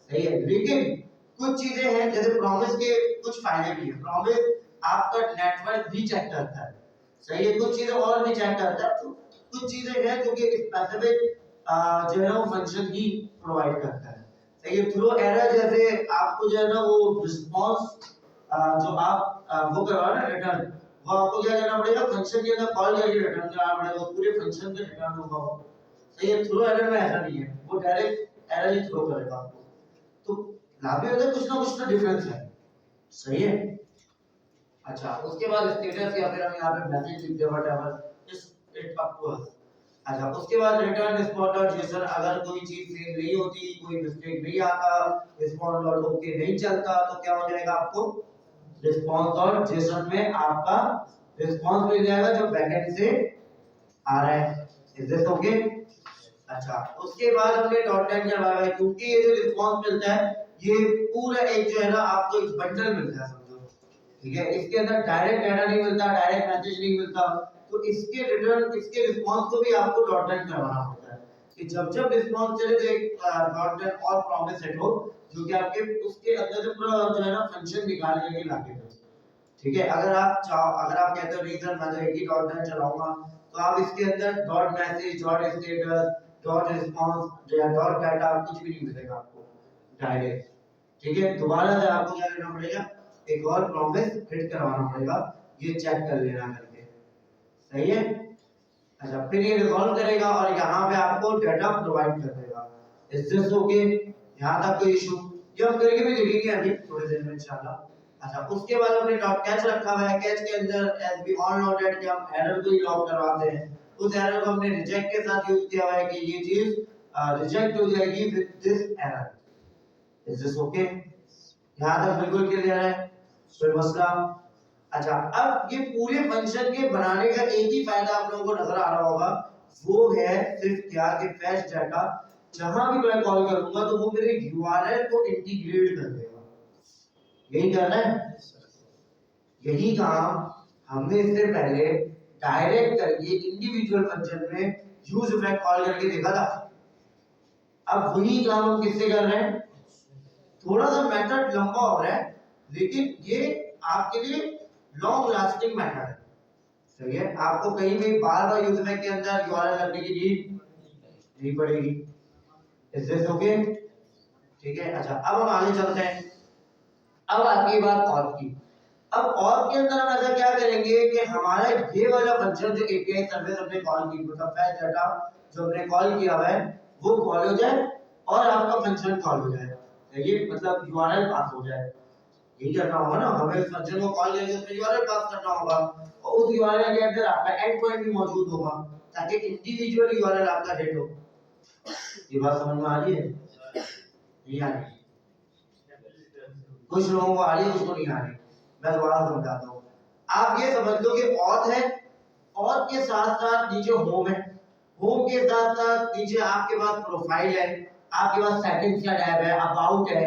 Speaker 1: सही है, लेकिन कुछ चीजें हैं जैसे प्रॉमिस के कुछ फायदे भी हैं। प्रॉमिस आपका नेटवर्क भी चेक करता है, सही है, कुछ चीजें और भी चेक करता है। तो कुछ चीजें हैं जो कि स्पेसिफिक जो है ना वो फंक्शन ही प्रोवाइड करता है। सही है, थ्रो एरर जैसे आपको जो है ना वो रिस्पांस जो आप वो करवा ना रिटर्न, वो आपको क्या करना पड़ेगा, फंक्शन के अंदर कॉल करके रिटर्न कराना पड़ेगा, वो पूरे फंक्शन का रिटर्न होगा वो। सही है, थ्रो एरर में ऐसा नहीं है, वो डायरेक्ट एरर ही थ्रो करेगा आपको। तो लाभ होता है, कुछ ना कुछ तो डिफरेंस है। सही है, अच्छा उसके बाद स्टेटस या फिर हम यहाँ पे मैसेज लिख दे whatever is it up to us. अच्छा उसके बाद रिटर्न रिस्पॉन्ड डॉट जेसन, अगर कोई चीज सेव नहीं होती, कोई मिस्टेक नहीं आता, रिस्पॉन्ड डॉट ओके नहीं चलता, तो क्या हो जाएगा, आपको रिस्पॉन्स डॉट जेसन में आपका रिस्पांस मिल जाएगा जो बैकएंड से आ रहा है। Is this okay? अच्छा, उसके बाद हमने डॉट लाइन करवाया है, क्योंकि ये जो रिस्पांस मिलता है ये पूरा एक जो है ना आपको एक बंडल मिलता है समझो, ठीक है। इसके अंदर डायरेक्ट डाटा नहीं मिलता, डायरेक्ट मैसेज नहीं मिलता, तो इसके रिटर्न इसके रिस्पांस को भी आपको डॉट लाइन करवाना होता है कि जब जब रिस्पांस चले तो एक डॉट लाइन और प्रॉमिस सेट हो जो कि आपके उसके अंदर से पूरा जो है ना फंक्शन निकाल के लाके दो, ठीक है। अगर आप चाहो, अगर आप कहते हो रीजन मैं तो एक ही डॉट लाइन चलाऊंगा, तो आप इसके अंदर dot message, dot status, dot response या डॉट डाटा कुछ भी नहीं मिलेगा आपको डायरेक्ट, ठीक है। दोबारा से आपको क्या करना पड़ेगा, एक और प्रॉमिस हिट करवाना पड़ेगा, ये चेक कर लेना करके, सही है। अच्छा, फिर ये रिजॉल्व करेगा और यहाँ पे आपको डाटा प्रोवाइड कर देगा। Is this okay? यहाँ तक कोई इशू? ये हम करके भी देखेंगे अभी थोड़ी देर में इंशाल्लाह। अच्छा, उसके बाद हमने डॉट कैच रखा हुआ है। कैच के अंदर as we all know that कि हम एरर को ही लॉग करवाते हैं, उस एरर को हमने रिजेक्ट के साथ यूज किया हुआ है कि ये चीज रिजेक्ट हो जाएगी with this error. Is this okay? यहाँ तक बिल्कुल क्लियर है, कोई मसला? अच्छा, अब ये पूरे फंक्शन के बनाने का एक ही फायदा आप लोगों को नजर आ रहा होगा, वो है सिर्फ क्या कि फैच डाटा जहां भी मैं कॉल करूंगा तो वो मेरे यूआरएल को इंटीग्रेट कर देगा। यही करना है, यही काम हमने इससे पहले डायरेक्ट करके इंडिविजुअल फंक्शन में यूज इफेक्ट कॉल करके देखा था। अब वही काम हम किससे कर रहे हैं? थोड़ा सा मेथड लंबा हो रहा है, लेकिन ये आपके लिए लॉन्ग लास्टिंग मेथड है, सही है। आपको कहीं भी बार बार यूज इफेक्ट के अंदर यूआरएल लगने की नीड नहीं पड़ेगी। Is this okay? ठीक है। अच्छा, अब हम आगे चलते हैं। अब आती है बात और की। अब और के अंदर हम ऐसा क्या करेंगे कि हमारा ये वाला फंक्शन जो एपीआई सर्विस हमने कॉल की, मतलब फैच डाटा जो हमने कॉल किया हुआ है वो कॉल हो जाए और आपका फंक्शन कॉल हो जाए, ये मतलब यूआरएल पास हो जाए। यही करना होगा ना, हमें उस फंक्शन को कॉल करके उसमें यूआरएल पास करना होगा और उस यूआरएल के अंदर आपका एंड पॉइंट भी मौजूद होगा ताकि इंडिविजुअल यूआरएल आपका हिट हो। ये बात समझ में आ रही है? नहीं आ रही? कुछ लोगों को आ रही है, कुछ को नहीं आ रही। मैं दोबारा समझाता हूँ। आप ये समझ लो कि ऑथ है, ऑथ के साथ साथ नीचे होम है, होम के साथ साथ नीचे आपके पास प्रोफाइल है, आपके पास सेटिंग्स का टैब है, अबाउट है,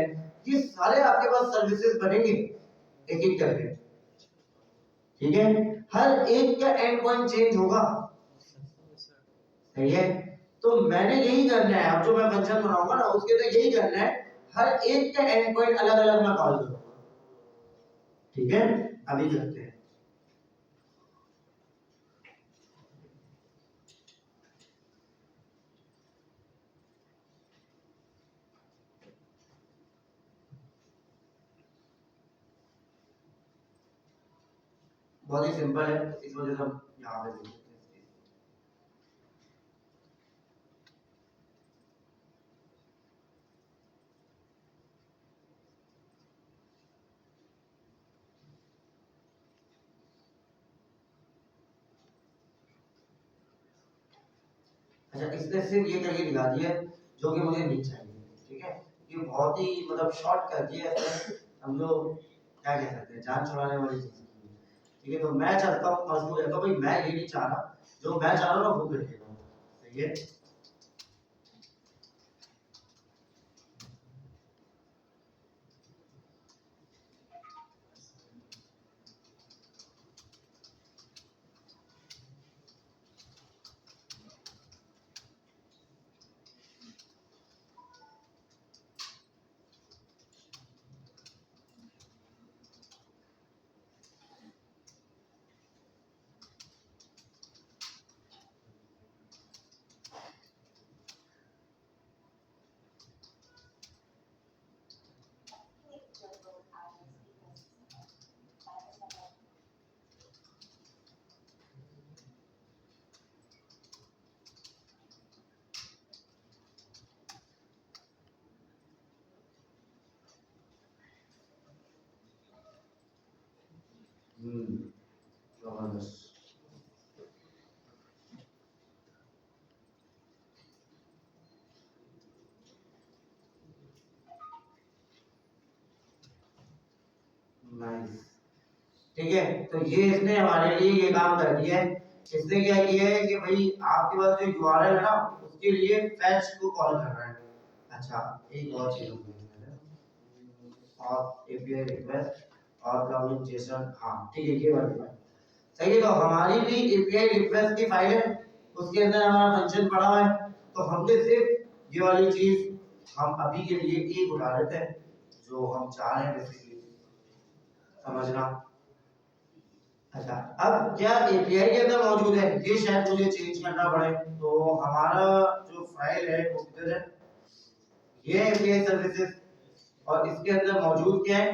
Speaker 1: ये सारे आपके पास सर्विसेज बनेंगे एक एक करके, ठीक है। हर एक का एंड पॉइंट चेंज होगा, सही है। तो मैंने यही करना है, अब जो मैं फंक्शन बनाऊंगा ना उसके अंदर यही करना है, हर एक का एंड पॉइंट अलग अलग मैं कॉल करूंगा, ठीक है। अभी करते हैं। बहुत ही सिंपल है, इस वजह से हम यहाँ पे देख सकते हैं। अच्छा, इसने सिर्फ ये करके दिखा दिया जो कि मुझे नहीं चाहिए, ठीक है। ये बहुत ही मतलब शॉर्ट कर दिया इसने, हम लोग क्या कह सकते हैं, जान छुड़ाने वाली चीज, ठीक है। तो मैं चाहता हूँ मजबूर है तो भाई मैं ये नहीं चाह रहा, जो मैं चाह रहा हूँ ना वो करिएगा, सही है। जबरदस्त। नाइस, ठीक है। तो ये इसने हमारे लिए ये काम कर दिया है। इसने क्या किया है कि भाई आपके पास जो यूआरएल है ना उसके लिए फैच को कॉल कर रहा है। अच्छा एक और चीज और एपीआई रिक्वेस्ट और लॉगिन जेसन, हाँ ठीक है ये वाली फाइल सही है। तो हमारी भी एपीआई रिक्वेस्ट की फाइल है, उसके अंदर हमारा फंक्शन पड़ा हुआ है। तो हमने सिर्फ ये वाली चीज हम अभी के लिए एक उठा लेते हैं जो हम चाह रहे हैं बेसिकली समझना। अच्छा अब क्या एपीआई के अंदर मौजूद है ये शायद मुझे चेंज करना पड़े। तो हमारा जो फाइल है वो किधर है, ये है एपीआई सर्विसेज और इसके अंदर मौजूद क्या है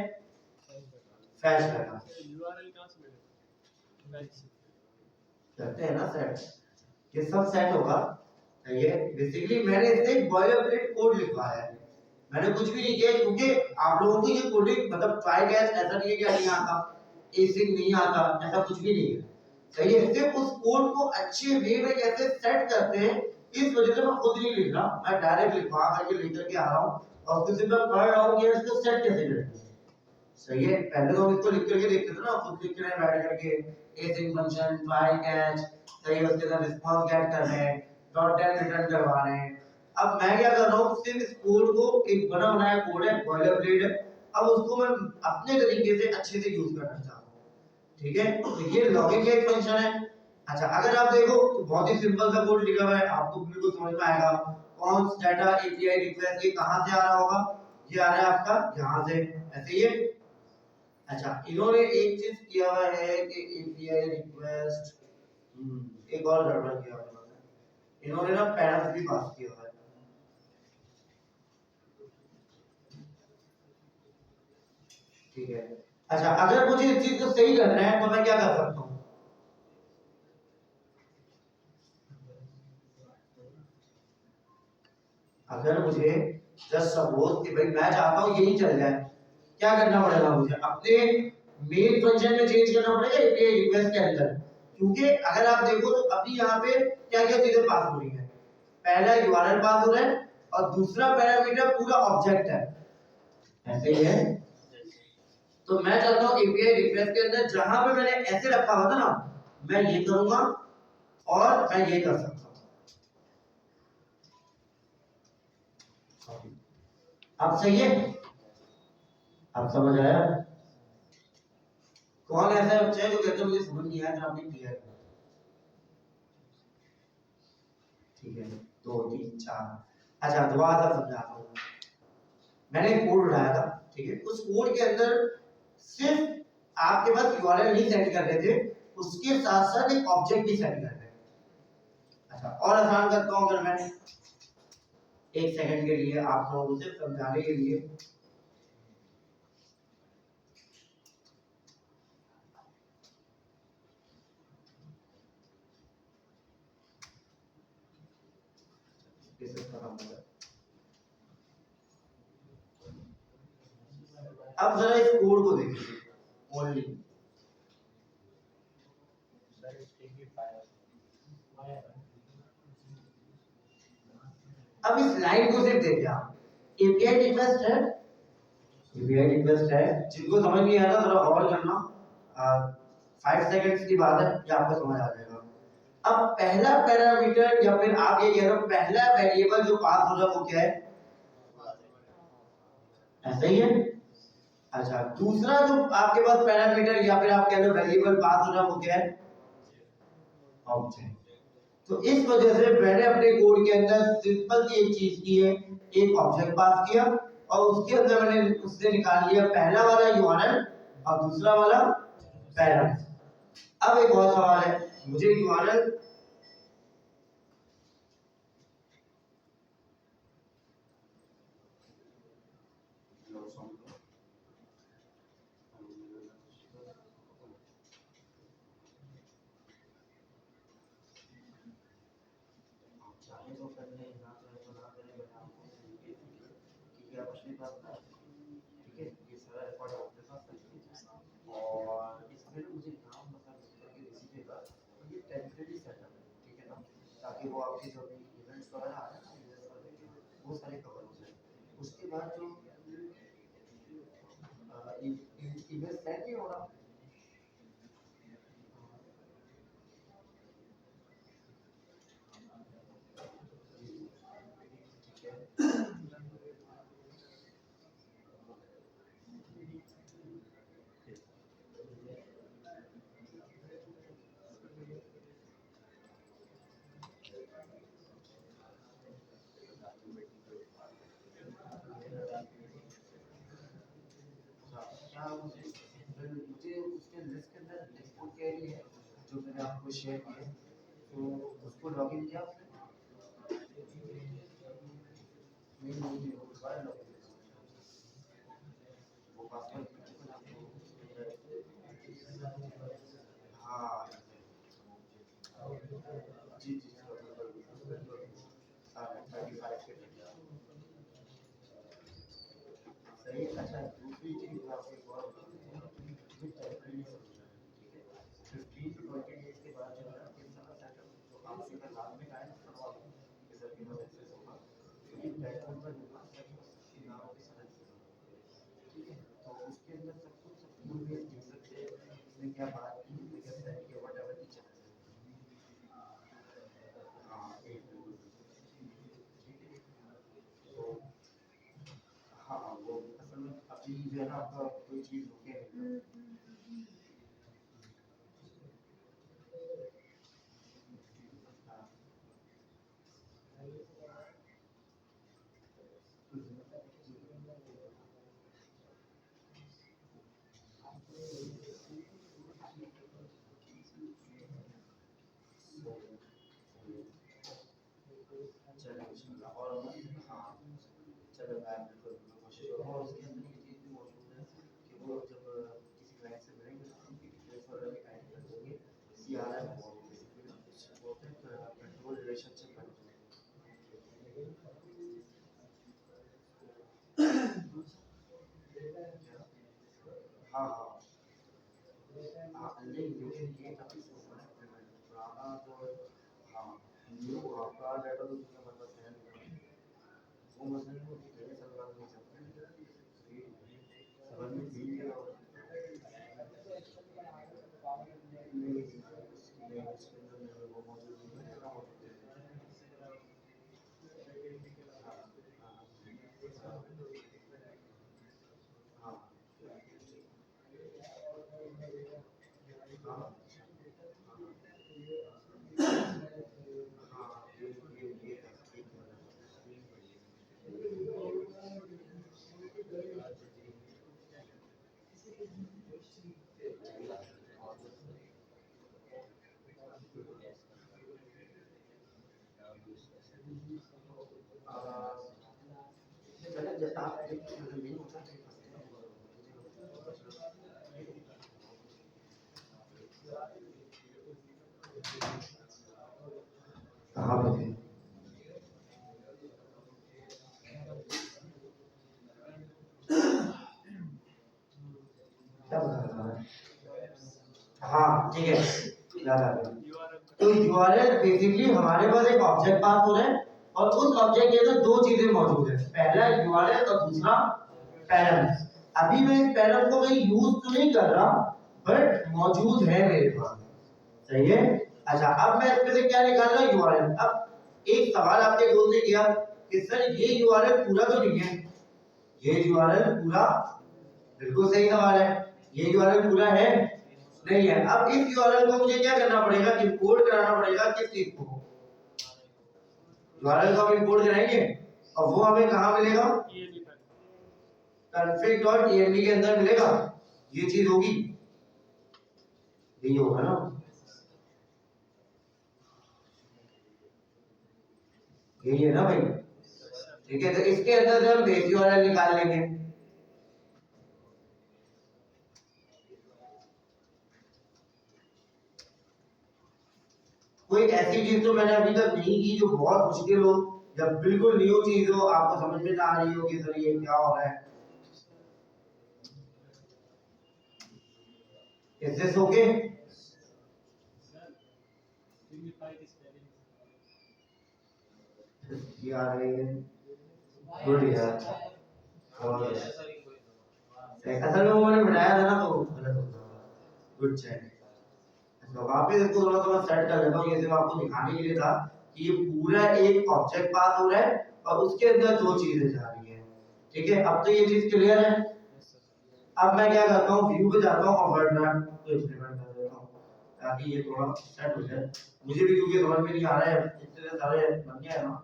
Speaker 1: फैच करना।
Speaker 3: यूआरएल कहां से मिलेगा?
Speaker 1: करते हैं ना सेट, ये सब सेट होगा। ये बेसिकली मैंने इससे बॉयलरप्लेट कोड लिखवाया है, मैंने कुछ भी नहीं किया क्योंकि आप लोगों को ये कोडिंग मतलब ट्राई कैच ऐसा नहीं है कि नहीं आता, एसिक नहीं आता, ऐसा कुछ भी नहीं है। सही है, सिर्फ उस कोड को अच्छे वे में कैसे सेट करते हैं इस वजह से मैं खुद नहीं लिख रहा, मैं डायरेक्ट लिखवा करके लेकर के आ रहा हूँ और उसको सिर्फ मैं पढ़ रहा हूँ कि इसको सेट कैसे करते हैं। सही है, पहले तो हम इसको लिख करके देखते थे ना, खुद लिख के बैठ करके एसिक फंक्शन ट्राई कैच, सही है, उसके साथ रिस्पांस गेट कर रहे हैं, डॉट डेट रिटर्न करवा रहे हैं। अब मैं क्या कर रहा हूँ सिर्फ इस कोड को, एक बना बनाया कोड है बॉयलरप्लेट है, अब उसको मैं अपने तरीके से अच्छे से यूज करना चाहता हूँ। ठीक है, तो ये लॉगिन का एक फंक्शन है। अच्छा अगर आप देखो तो बहुत ही सिंपल सा कोड लिखा हुआ है, आपको बिल्कुल समझ में आएगा। कॉन्स डाटा एपीआई रिक्वेस्ट ये कहां से आ रहा होगा, ये आ रहा है आपका यहां से, ऐसे ही है। अच्छा इन्होंने एक चीज किया हुआ है कि एपीआई रिक्वेस्ट, एक और गड़बड़ किया हुआ है इन्होंने ना पैरामीटर भी पास किया हुआ है। ठीक है, अच्छा अगर मुझे इस चीज को सही करना है तो मैं क्या कर सकता हूँ, अगर मुझे जस्ट सपोज कि भाई मैं चाहता हूँ यही चल जाए, क्या करना पड़ेगा मुझे अपने मेन फंक्शन में चेंज करना पड़ेगा एपीआई रिक्वेस्ट के अंदर। क्योंकि अगर आप देखो तो अभी यहाँ पे क्या क्या चीजें पास हो रही है, पहला यूआरएल पास हो रहा है और दूसरा पैरामीटर पूरा ऑब्जेक्ट है, ऐसे ही है। तो मैं चाहता हूँ एपीआई रिक्वेस्ट के अंदर जहां पे मैंने ऐसे रखा हुआ था ना मैं ये करूंगा और मैं ये कर सकता हूँ। अब सही है, अब समझ आया। कौन ऐसा बच्चा है जो कहता है मुझे समझ नहीं आया, आपने क्लियर कर, ठीक है 2 3 4। अच्छा दोबारा सा समझाता हूँ, मैंने एक कोड उठाया था, ठीक है, उस कोड के अंदर सिर्फ आपके पास यूआरएल नहीं सेट कर रहे थे, उसके साथ साथ एक ऑब्जेक्ट भी सेट कर रहे थे। अच्छा और आसान करता हूँ, अगर मैं एक सेकंड के लिए आप लोगों को सिर्फ समझाने के लिए, अब जरा इस कोड को देखिए ओनली, अब इस लाइन को सिर्फ देखिए आप, एपीआई रिक्वेस्ट है, एपीआई रिक्वेस्ट है, जिनको समझ नहीं आया जरा और करना, 5 सेकंड्स की बात है, ये आपको समझ आ जाएगा। अब पहला पैरामीटर या फिर आप ये कह रहे हो पहला वेरिएबल जो पास हो रहा है वो क्या है, ऐसा ही है। अच्छा दूसरा जो आपके पास पैरामीटर या फिर आप कह रहे हो वेरिएबल पास हो रहा है वो क्या है, ऑब्जेक्ट। तो इस वजह से मैंने अपने कोड के अंदर सिंपल सी एक चीज की है, एक ऑब्जेक्ट पास किया और उसके अंदर मैंने उससे निकाल लिया पहला वाला यूआरएल और दूसरा वाला पैरामीटर। अब एक और सवाल है, मुझे यूआरएल ठीक है, ये सारा रिकॉर्ड आपके पास और इसमें ना मुझे नाम बता दीजिएगा कि रिसीवर का, और ये टेम्परेरी सेटअप है, ठीक है ना, ताकि वो आपके जो भी इवेंट्स वगैरह आ रहे हैं ना यूजर्स वाले वो सारे कवर हो जाए। उसके बाद जो इवेंट सेट नहीं हो रहा, मैंने आपको शेयर किए तो उसको लॉगिन किया आपने? नहीं वो दोबारा लॉगिन वो पासवर्ड आपको हाँ जी जी हाँ 35 के सही है। अच्छा दूसरी चीज़ मैं आपको एक और बताऊँ मुझे टेम्परेरी समझना है ठीक है 15 to 20 डेज के बाद जो है ना ये सारा सेटअप जो आप सीधा लाभ में आए ना करवा लो कि सर बिना एक्सेस होगा तो ये प्लेटफॉर्म पर होगा कि नाम के साथ ठीक है तो उसके अंदर सब कुछ सब फुल बेस देख सकते हैं इसने क्या बात की इसने क्या सेट किया व्हाटएवर की चैनल हाँ एक ठीक है तो हाँ वो असल में अभी जो है ना आपका कोई चीज़ रुके नहीं हाँ चलो इंशाल्लाह और हाँ चलो मैं बिल्कुल कोशिश करूँगा और उसके अंदर ये चीज़ भी मौजूद है कि वो जब किसी क्लाइंट से मिलेंगे तो उनकी डिटेल्स वगैरह भी ऐड कर देंगे CRM और बेसिकली ना वो होता है कंट्रोल रिलेशनशिप हाँ हाँ हाँ नहीं लेकिन ये अभी से होगा ना implement, पुराना जो हाँ न्यू आपका डाटा तो दुनिया भर का है नहीं वो मसले में मेरे सरकार नहीं चलते समझ में भी नहीं आ नहीं उसके अंदर मेरे वो मौजूद नहीं है वो हाँ हाँ हाँ हाँ हाँ हाँ ये ठीक चले जैसा आप नहीं होता कहाँ पे थे क्या बता रहा है हाँ ठीक है याद आ गया तो यूआरएल बेसिकली हमारे पास एक ऑब्जेक्ट पास हो रहा है और उस ऑब्जेक्ट के अंदर दो चीजें मौजूद है पहला यूआरएल और दूसरा पैरम अभी मैं इस पैरम को कहीं यूज तो नहीं कर रहा बट मौजूद है मेरे पास सही है अच्छा अब मैं इसमें से क्या निकाल रहा हूँ यूआरएल अब एक सवाल आपके दोस्त ने किया कि सर ये यूआरएल पूरा तो नहीं है ये यूआरएल पूरा बिल्कुल सही सवाल है ये यूआरएल पूरा है नहीं है अब इस यूआरएल को मुझे क्या करना पड़ेगा इंपोर्ट कराना पड़ेगा किस चीज को यूआरएल को हम इंपोर्ट कराएंगे और वो हमें कहां मिलेगा config.env के अंदर मिलेगा ये चीज होगी यही होगा ना यही है ना भाई ठीक है तो इसके अंदर से हम बेस यूआरएल निकाल लेंगे कोई ऐसी चीज तो मैंने अभी तक नहीं की जो बहुत मुश्किल हो या बिल्कुल न्यू चीज हो आपको समझ में ना आ रही हो कि सर ये क्या हो रहा है इज दिस ओके ये आ रही है गुड यार और असल में वो मैंने बनाया था ना तो गलत हो गया गुड चेक तो वापस इसको थोड़ा थोड़ा सेट कर लेता हूँ ये सिर्फ आपको दिखाने के लिए था कि ये पूरा एक ऑब्जेक्ट पास हो रहा है और उसके अंदर दो चीजें जा रही है ठीक है अब तो ये चीज क्लियर है अब मैं क्या करता हूँ व्यू पे जाता हूँ और वर्ड मैप को इंप्लीमेंट कर देता हूँ ताकि ये थोड़ा सेट हो जाए मुझे भी क्योंकि समझ में नहीं आ रहा है इतने सारे बन गया है ना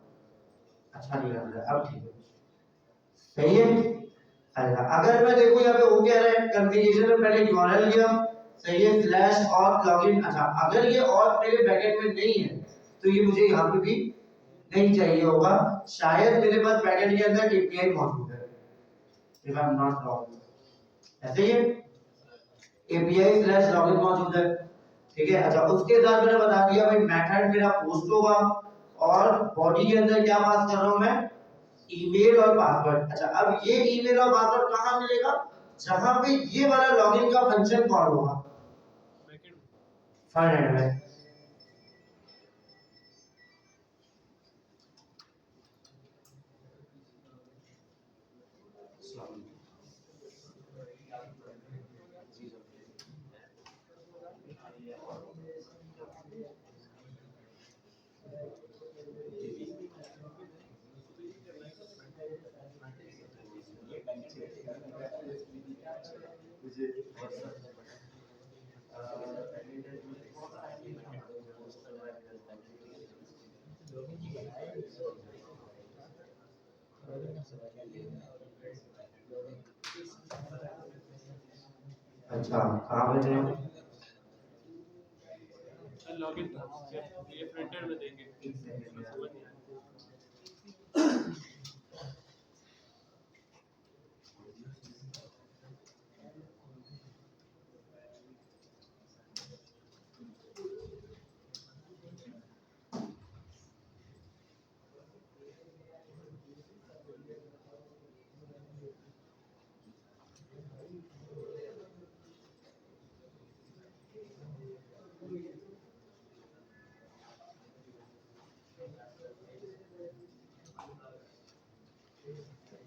Speaker 1: अच्छा नहीं लग रहा है अब ठीक है सही है अच्छा अगर मैं देखूं यहाँ पे हो क्या रहा है कॉन्फ़िगरेशन में पहले यूआरएल लिया सही है, स्लैश और लॉगिन। अच्छा, अगर ये और मेरे बैकएंड में नहीं है तो ये मुझे यहाँ पे भी नहीं चाहिए होगा। शायद मेरे पास बैकएंड के अंदर एपीआई मौजूद है, if I am not wrong, ऐसे ही है, एपीआई स्लैश लॉगिन मौजूद है, ठीक है। अच्छा, उसके साथ मैंने बता दिया भाई मेथड मेरा पोस्ट होगा और बॉडी के अंदर क्या पास कर रहा हूं मैं, ईमेल और पासवर्ड। अच्छा, अब ये ईमेल और पासवर्ड कहां मिलेगा, जहां पे ये वाला लॉगिन का फंक्शन कॉल होगा, फ्रंट एंड में। अच्छा, कहाँ पे थे?
Speaker 3: लॉगिन ये प्रिंटेड में देंगे।
Speaker 1: एक सेकंड यार।
Speaker 3: समझ नहीं आया।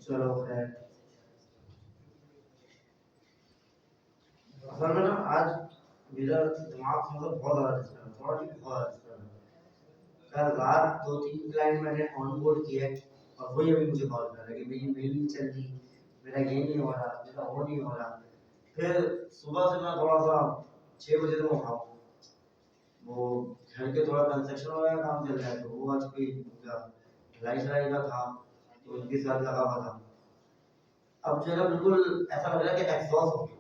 Speaker 1: चलो खैर, असल में ना आज मेरा दिमाग मतलब बहुत ज्यादा डिस्टर्ब है, थोड़ा नहीं बहुत डिस्टर्ब है। कल रात 2-3 क्लाइंट मैंने ऑनबोर्ड किए और वही अभी मुझे कॉल कर रहा है कि मेरी मेल नहीं चल रही, मेरा ये नहीं हो रहा, मेरा वो नहीं हो रहा। फिर सुबह से मैं थोड़ा सा 6 बजे तक उठा हूँ, वो घर के थोड़ा कंस्ट्रक्शन वगैरह काम चल रहा है, तो वो आज कोई ढलाई शलाई का था तो उनके साथ लगा हुआ था। अब जो है ना बिल्कुल ऐसा लग रहा है कि एग्जॉस्ट हो गया,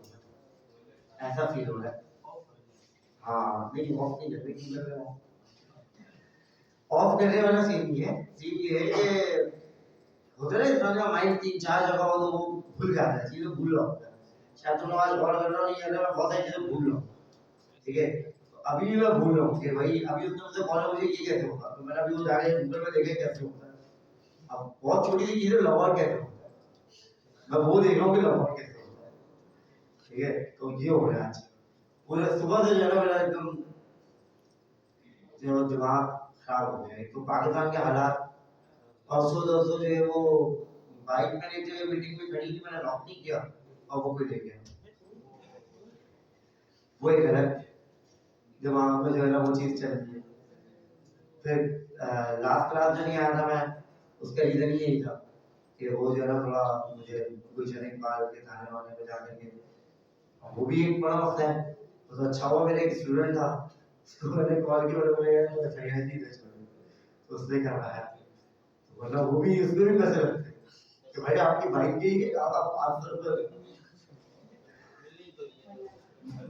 Speaker 1: ऐसा फील हो रहा है। हाँ, नहीं ऑफ नहीं कर रही, कर रहे हो ऑफ करने वाला सीन ये है, सीन ये है कि होता है ना इंसान का माइंड 3-4 जगह हो तो वो भूल जाता है, चीजें भूल रहा होता है। शायद तुम आज कॉल कर रहा हो, नहीं कर रहा, मैं बहुत सारी चीजें भूल रहा हूँ, ठीक है। तो अभी भी मैं भूल रहा हूँ कि भाई अभी उसने मुझसे कॉल मुझे ये कैसे होगा, तो मैंने अभी वो जाके गूगल में देखा कैसे होता है। अब बहुत छोटी सी चीजें लॉग कैसे होता है, मैं वो देख रहा हूँ कि लॉग कैसे होता है, ठीक है। तो ये हो रहा है आज पूरे सुबह से जो है ना मेरा एकदम जो दिमाग खराब हो गया। एक तो पाकिस्तान के हालात, परसों दोस्तों जो है वो बाइक मैंने एक जगह मीटिंग में खड़ी की, मैंने लॉक नहीं किया और वो कोई ले गया, वो एक अलग दिमाग में जो है ना वो चीज चल रही है। फिर लास्ट क्लास जो नहीं आया था मैं, उसका रीजन यही था कि वो जो है ना थोड़ा मुझे गुलशन इकबाल के थाने वाले में जाकर के, वो भी एक बड़ा मसला है। तो अच्छा हुआ मेरे एक स्टूडेंट था, उसको मैंने कॉल किया, बोले यार तो एफआईआर नहीं दर्ज करो, तो उसने करवाया। तो मतलब वो भी उसमें भी पैसे लगते हैं कि भाई आपकी बाइक की आप 500 रुपये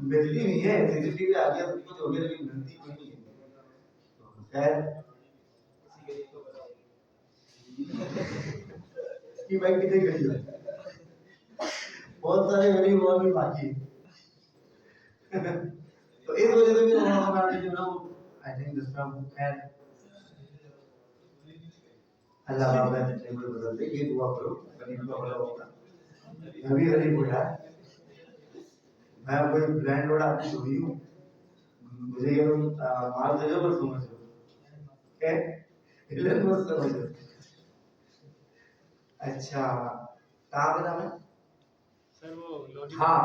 Speaker 1: मिलती नहीं है, सीसीटीवी आ गया सब कुछ हो गया लेकिन मिलती कोई नहीं है। खैर की बाइक कितने खड़ी है, बहुत सारे गरीब और भी बाकी है। तो इस वजह से भी थोड़ा सा मैंने जो ना आई थिंक दिस टाइम खैर अल्लाह पाक ने टेबल बदल दे, ये दुआ करो गरीब का भला होगा। मैं भी गरीब हूँ यार, मैं कोई ब्रांड रोड आपकी थोड़ी हूँ, मुझे ये माल दे दो बस समझ लो, क्या इधर बस समझ लो। अच्छा, कहाँ पे था मैं?
Speaker 3: सर वो लॉगिन।
Speaker 1: हाँ,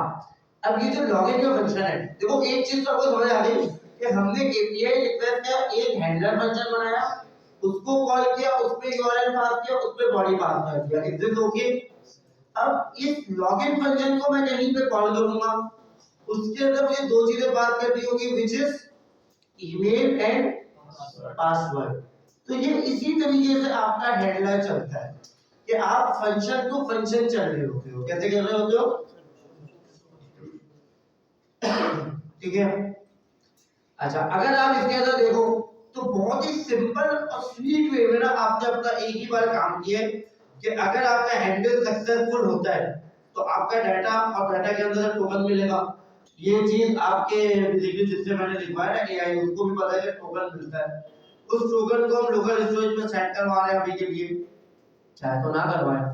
Speaker 1: अब ये जो लॉगिन का फंक्शन है, देखो एक चीज तो आपको समझ आ गई कि हमने एपीआई रिक्वेस्ट का एक हैंडलर फंक्शन बनाया, उसको कॉल किया, उसमें यूआरएल पास किया, उसमें बॉडी पास कर दिया, इज दिस ओके? अब इस लॉगिन फंक्शन को मैं कहीं पे कॉल करूंगा, उसके अंदर मुझे दो चीजें पास करनी होगी, which is email and password. तो ये इसी तरीके से आपका हैंडलर चलता है कि आप फंक्शन टू फंक्शन चल रहे होते हो। कैसे कर रहे होते हो? ठीक है। अच्छा, अगर आप इसके अंदर देखो तो बहुत ही सिंपल और स्वीट वे में ना आपने अपना एक ही बार काम किया है कि अगर आपका हैंडल सक्सेसफुल होता है तो आपका डाटा और डाटा के अंदर टोकन मिलेगा। ये चीज आपके बेसिकली जिससे मैंने लिखवाया ना एआई उसको भी पता है कि टोकन मिलता है। उस टोकन को हम लोकल स्टोरेज में सेट करवा रहे हैं अभी के लिए, चाहे तो ना करवाएं,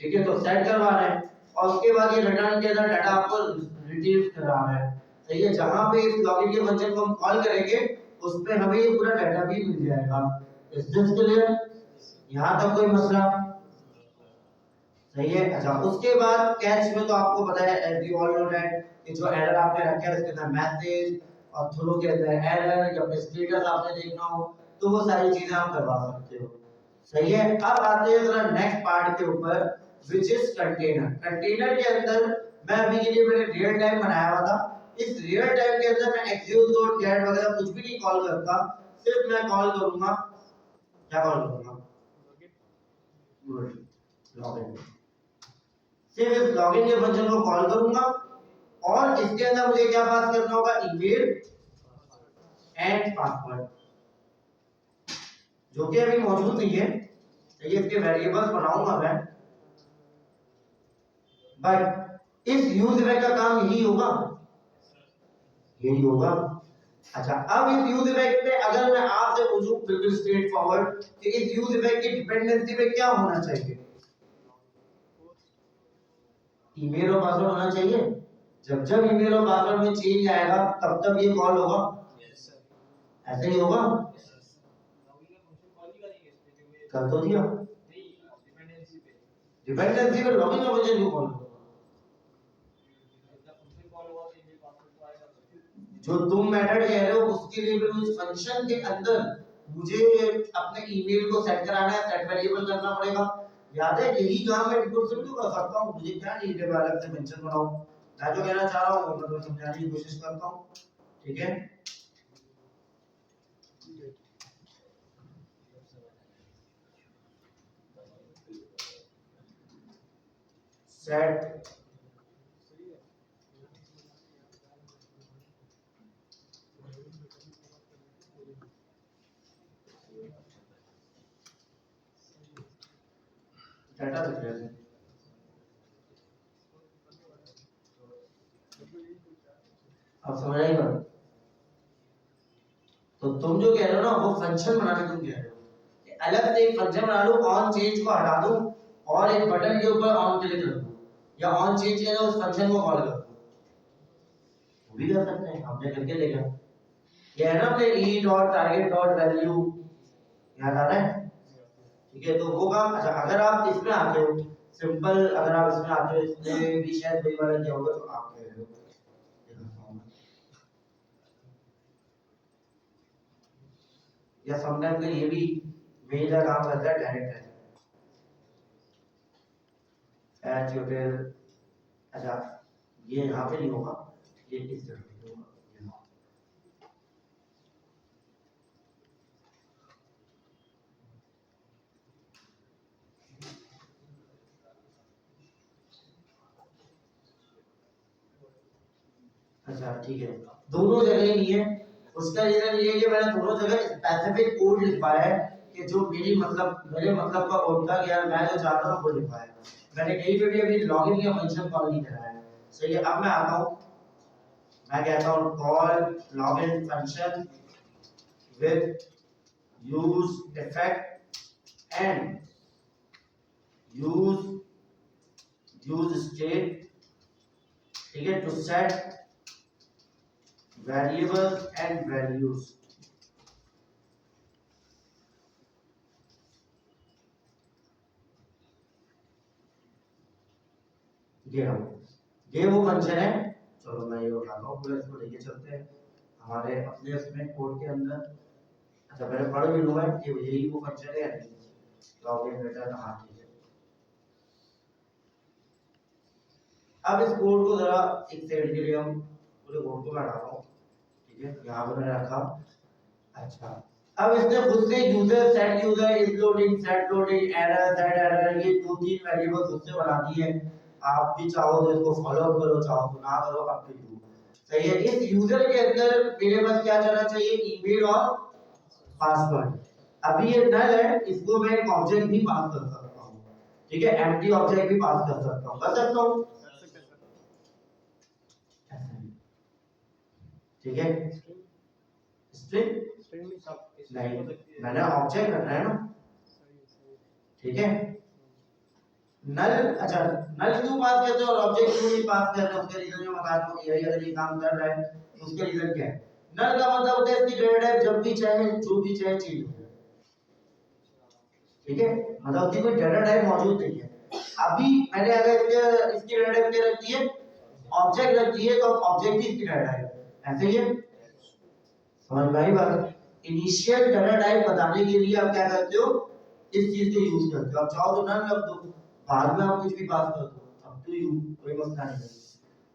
Speaker 1: ठीक है, तो सेट करवा रहे हैं और उसके बाद ये रिटर्न के अंदर डाटा आपको रिट्रीव करा रहा है। सही है, जहां पे इस लॉगिन के फंक्शन को हम कॉल करेंगे उस पे हमें ये पूरा डाटा भी मिल जाएगा। Is this clear? यहां तक कोई मसला? सही है। अच्छा, उसके बाद कैच में तो आपको पता है as you all know that कि जो एरर आपने रखे हैं उसके अंदर मैसेज और थ्रू के अंदर एरर या फिर स्टेटस आपने देखना हो तो वो सारी चीजें आप करवा सकते हो। सही है। अब आते हैं जरा नेक्स्ट पार्ट के ऊपर व्हिच इज कंटेनर। कंटेनर के अंदर मैं अभी के लिए मैंने रियल टाइम बनाया हुआ था। इस रियल टाइम के अंदर मैं axios.get वगैरह कुछ भी नहीं कॉल करता, सिर्फ मैं कॉल करूंगा, क्या कॉल करूंगा, लॉगिन। सिर्फ इस लॉगिन के फंक्शन को कॉल करूंगा और इसके अंदर मुझे क्या पास करना होगा, ईमेल एंड पासवर्ड, जो कि अभी मौजूद नहीं है। ये इसके वेरिएबल्स बनाऊंगा मैं, बट इस यूज इफेक्ट का काम यही होगा, यही होगा। अच्छा, अब इस यूज इफेक्ट पे अगर मैं आपसे पूछूं बिल्कुल स्ट्रेट फॉरवर्ड कि इस यूज इफेक्ट की डिपेंडेंसी पे क्या होना चाहिए, ईमेल और पासवर्ड होना चाहिए। जब जब ईमेल और पासवर्ड में चेंज आएगा तब तब ये कॉल होगा, ऐसे ही होगा। कर तो दिया, डिपेंडेंसी पे लॉगिन का फंक्शन क्यों कॉल होगा? जो तुम मेथड कह रहे हो उसके लिए भी उस फंक्शन के अंदर मुझे अपने ईमेल को सेट कराना है, सेट वेरिएबल करना पड़ेगा। याद है, यही काम मैं डिकोड से भी तो कर सकता हूं, मुझे क्या नीड है अलग से मेंशन बनाऊं। मैं जो कहना चाह रहा हूं वो मैं समझाने की कोशिश करता हूं, ठीक है। सेट डाटा लिख रहे हैं, अब समझ आई बात? तो तुम जो कह रहे हो ना वो फंक्शन बनाने तुम कह रहे हो कि अलग से एक फंक्शन बना लूं, ऑन चेंज को हटा दूं और एक बटन के ऊपर ऑन क्लिक कर दूं या ऑन चेंज के उस फंक्शन को कॉल कर दूं, वो भी कर सकते हैं, हमने करके देखा। ये है ना अपने e dot target dot value, याद आ रहा है? ठीक है, तो वो काम। अच्छा, अगर आप इसमें आते हो सिंपल, अगर आप इसमें आते हो, इसमें भी शायद वही वाला क्या होगा जो आप कह रहे हो, या समटाइम ये भी मेल का काम करता है डायरेक्ट एच या फिर। अच्छा, ये यहाँ पे नहीं होगा, ये इस तरफ होगा। अच्छा ठीक है, दोनों जगह ही नहीं है। उसका रीजन ये है कि मैंने दोनों जगह स्पेसिफिक कोड लिखवाया है कि जो मेरे मतलब का कोड था कि यार मैं जो चाहता हूं वो लिखवाया है। मैंने कहीं पे भी अभी लॉगिन का फंक्शन कॉल नहीं कराया है। सही है, अब मैं आता हूं, मैं कहता हूं call login function with use effect and use state, ठीक है, to set variables and values। ये वो फंक्शन है। चलो मैं ये उठाता हूँ पूरा, इसको लेके चलते हैं हमारे अपने उसमें कोड के अंदर। अच्छा, मैंने पढ़ भी लूंगा कि यही वो फंक्शन है या नहीं, लॉगिन रिटर्न। हाँ ठीक है, अब इस कोड को जरा एक सेकंड के लिए हम पूरे कोड को हटाता हूँ, ठीक है, यहाँ पे मैंने रखा। अच्छा, अब इसने खुद से user set user is loading set loading error set error ये दो तीन वेरिएबल खुद से बना दी है। आप भी चाहो तो इसको फॉलो करो, चाहो तो ना करो, अप टू यू। सही है। इस यूजर के अंदर मेरे पास क्या चलना चाहिए, ईमेल और पासवर्ड। अभी ये नल है, इसको मैं एक ऑब्जेक्ट भी पास कर सकता हूँ, ठीक है, एम्प्टी ऑब्जेक्ट भी पास कर सकता हूँ, कर सकता हूँ, ठीक है। स्ट्रिंग नहीं, मैंने ऑब्जेक्ट रखना है ना, ठीक है। नल, अच्छा नल क्यों पास करते हो और ऑब्जेक्ट क्यों नहीं पास कर रहे हो, उसका रीजन मैं बता दूं। यही अगर ये काम कर रहा है तो उसका रीजन क्या है। नल का मतलब होता है इसकी डेटा टाइप जब भी चाहे जो भी चाहे चेंज हो जाए, ठीक है, मतलब उसकी कोई डेटा टाइप मौजूद नहीं है। अभी मैंने अगर इसकी डेटा टाइप क्या रखी है, ऑब्जेक्ट रखी है, तो ऑब्जेक्ट ही इसकी डेटा टाइप है, ऐसे ही है, समझ में आई बात। इनिशियल डेटा टाइप बताने के लिए आप क्या करते हो, इस चीज को यूज करते हो। आप चाहो तो नल रख दो, बाद में आप कुछ भी पास कर दो, अब तो यू कोई मसला नहीं है।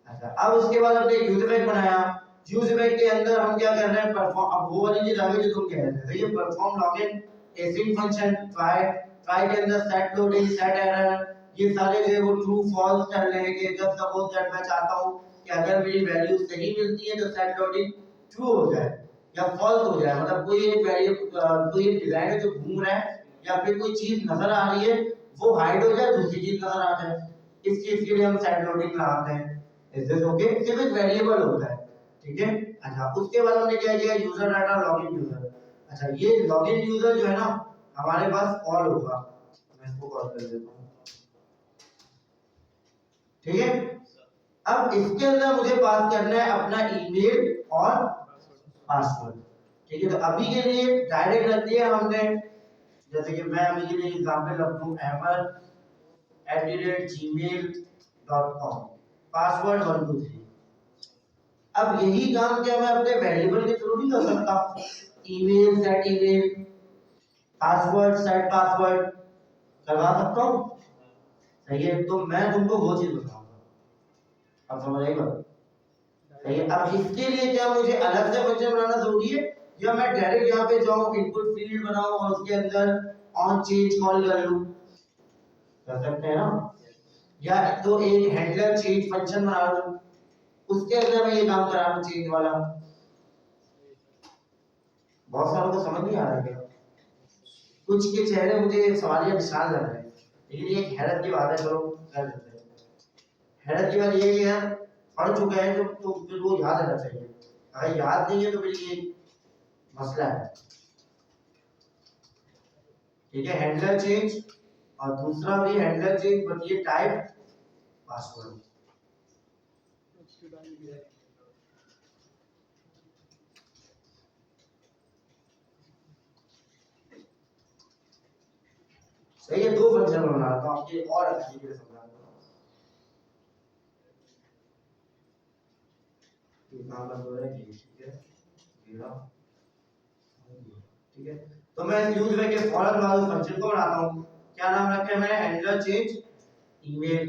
Speaker 1: अच्छा, अब उसके बाद हमने यूज इफेक्ट बनाया। यूज इफेक्ट के अंदर हम क्या कर रहे हैं, परफॉर्म, अब वो वाली चीज आगे जो तुम कह रहे थे, ये perform login, async function, try, try के अंदर सेट लोडिंग, सेट एरर, ये सारे जो है वो ट्रू फॉल्स कर रहे हैं कि जब सपोज दैट मैं चाहता हूं कि अगर मेरी वैल्यू सही मिलती है तो सेट लोडिंग ट्रू हो जाए या फॉल्स हो जाए, मतलब कोई एक वैल्यू, कोई एक डिजाइन है जो घूम रहा है या फिर कोई चीज नजर आ रही है वो हाइड हो जाए, दूसरी चीज नजर आ जाए, इस चीज के लिए हम सेट लोडिंग लगाते हैं। इज दिस ओके, सिर्फ एक वेरिएबल होता है, ठीक है। अच्छा, उसके बाद हमने क्या किया, यूजर डाटा लॉगिन यूजर। अच्छा, ये लॉगिन यूजर जो है ना हमारे पास कॉल होगा, मैं इसको कॉल कर देता हूं, ठीक है। अब इसके अंदर मुझे पास करना है अपना ईमेल और पासवर्ड, ठीक है। तो अभी के लिए डायरेक्ट रख दिया हमने, जैसे कि मैं अभी के लिए एग्जांपल रख दूं ahmed@gmail.com, पासवर्ड 123। अब यही काम क्या मैं अपने वेरिएबल के थ्रू भी कर सकता हूं, email set email, password set password करवा सकता हूं, सही है। तो मैं तुमको वो चीज बताऊंगा, अब समझ आई बात, सही है। अब इसके लिए क्या मुझे अलग से फंक्शन बनाना जरूरी है, या मैं डायरेक्ट यहाँ पे जाऊं, इनपुट फील्ड बनाऊं और उसके अंदर ऑन चेंज कॉल कर लूं, कर सकते हैं ना। या तो एक हैंडलर चेंज फंक्शन बना लूं, उसके अंदर मैं ये काम करा लूं चेंज वाला। बहुत सारों को समझ नहीं आ रहा क्या, कुछ के चेहरे मुझे सवालिया निशान लग रहे हैं, लेकिन ये एक हैरत की बात है, चलो कर देते हैं। हैरत की बात ये है कि यार पढ़ चुका है तो फिर वो याद रहना चाहिए, अगर याद नहीं है तो फिर ये मसला है, ठीक है। हैंडलर चेंज और दूसरा भी हैंडलर चेंज, बट ये टाइप पासवर्ड, सही है। दो फंक्शन बना रहा हूं आपके और अच्छी तरीके से समझा दूंगा, ये काम बंद हो रहा है, ठीक है, मेरा, ठीक है। तो मैं इस यूज में के फॉरन वाले फंक्शन को बनाता हूं, क्या नाम रखा है मैंने, हैंडलर चेंज ईमेल।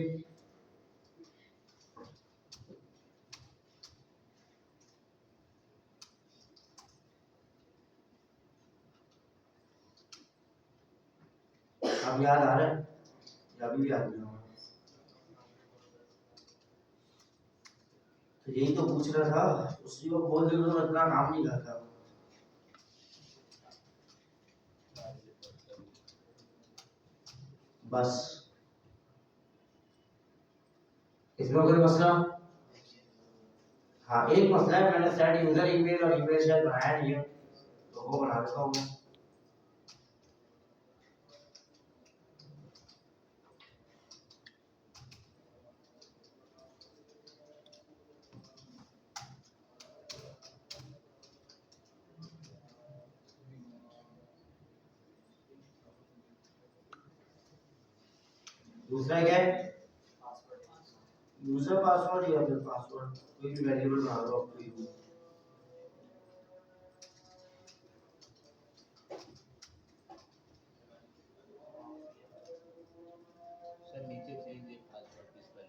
Speaker 1: अब याद आ रहा है, अभी भी याद नहीं आ रहा, तो यही तो पूछ रहा था, उसी को बोल दे तो इतना काम नहीं करता, बस इसमें कोई मसला। हाँ, एक मसला है, मैंने सेट यूजर ईमेल और ईमेल शायद बनाया नहीं है, तो वो बना देता हूँ मैं। दूसरा क्या है, यूजर पासवर्ड या फिर पासवर्ड, कोई भी वेरिएबल बना लो आपको यूज।
Speaker 4: सर नीचे चेंज एक पासवर्ड किस पर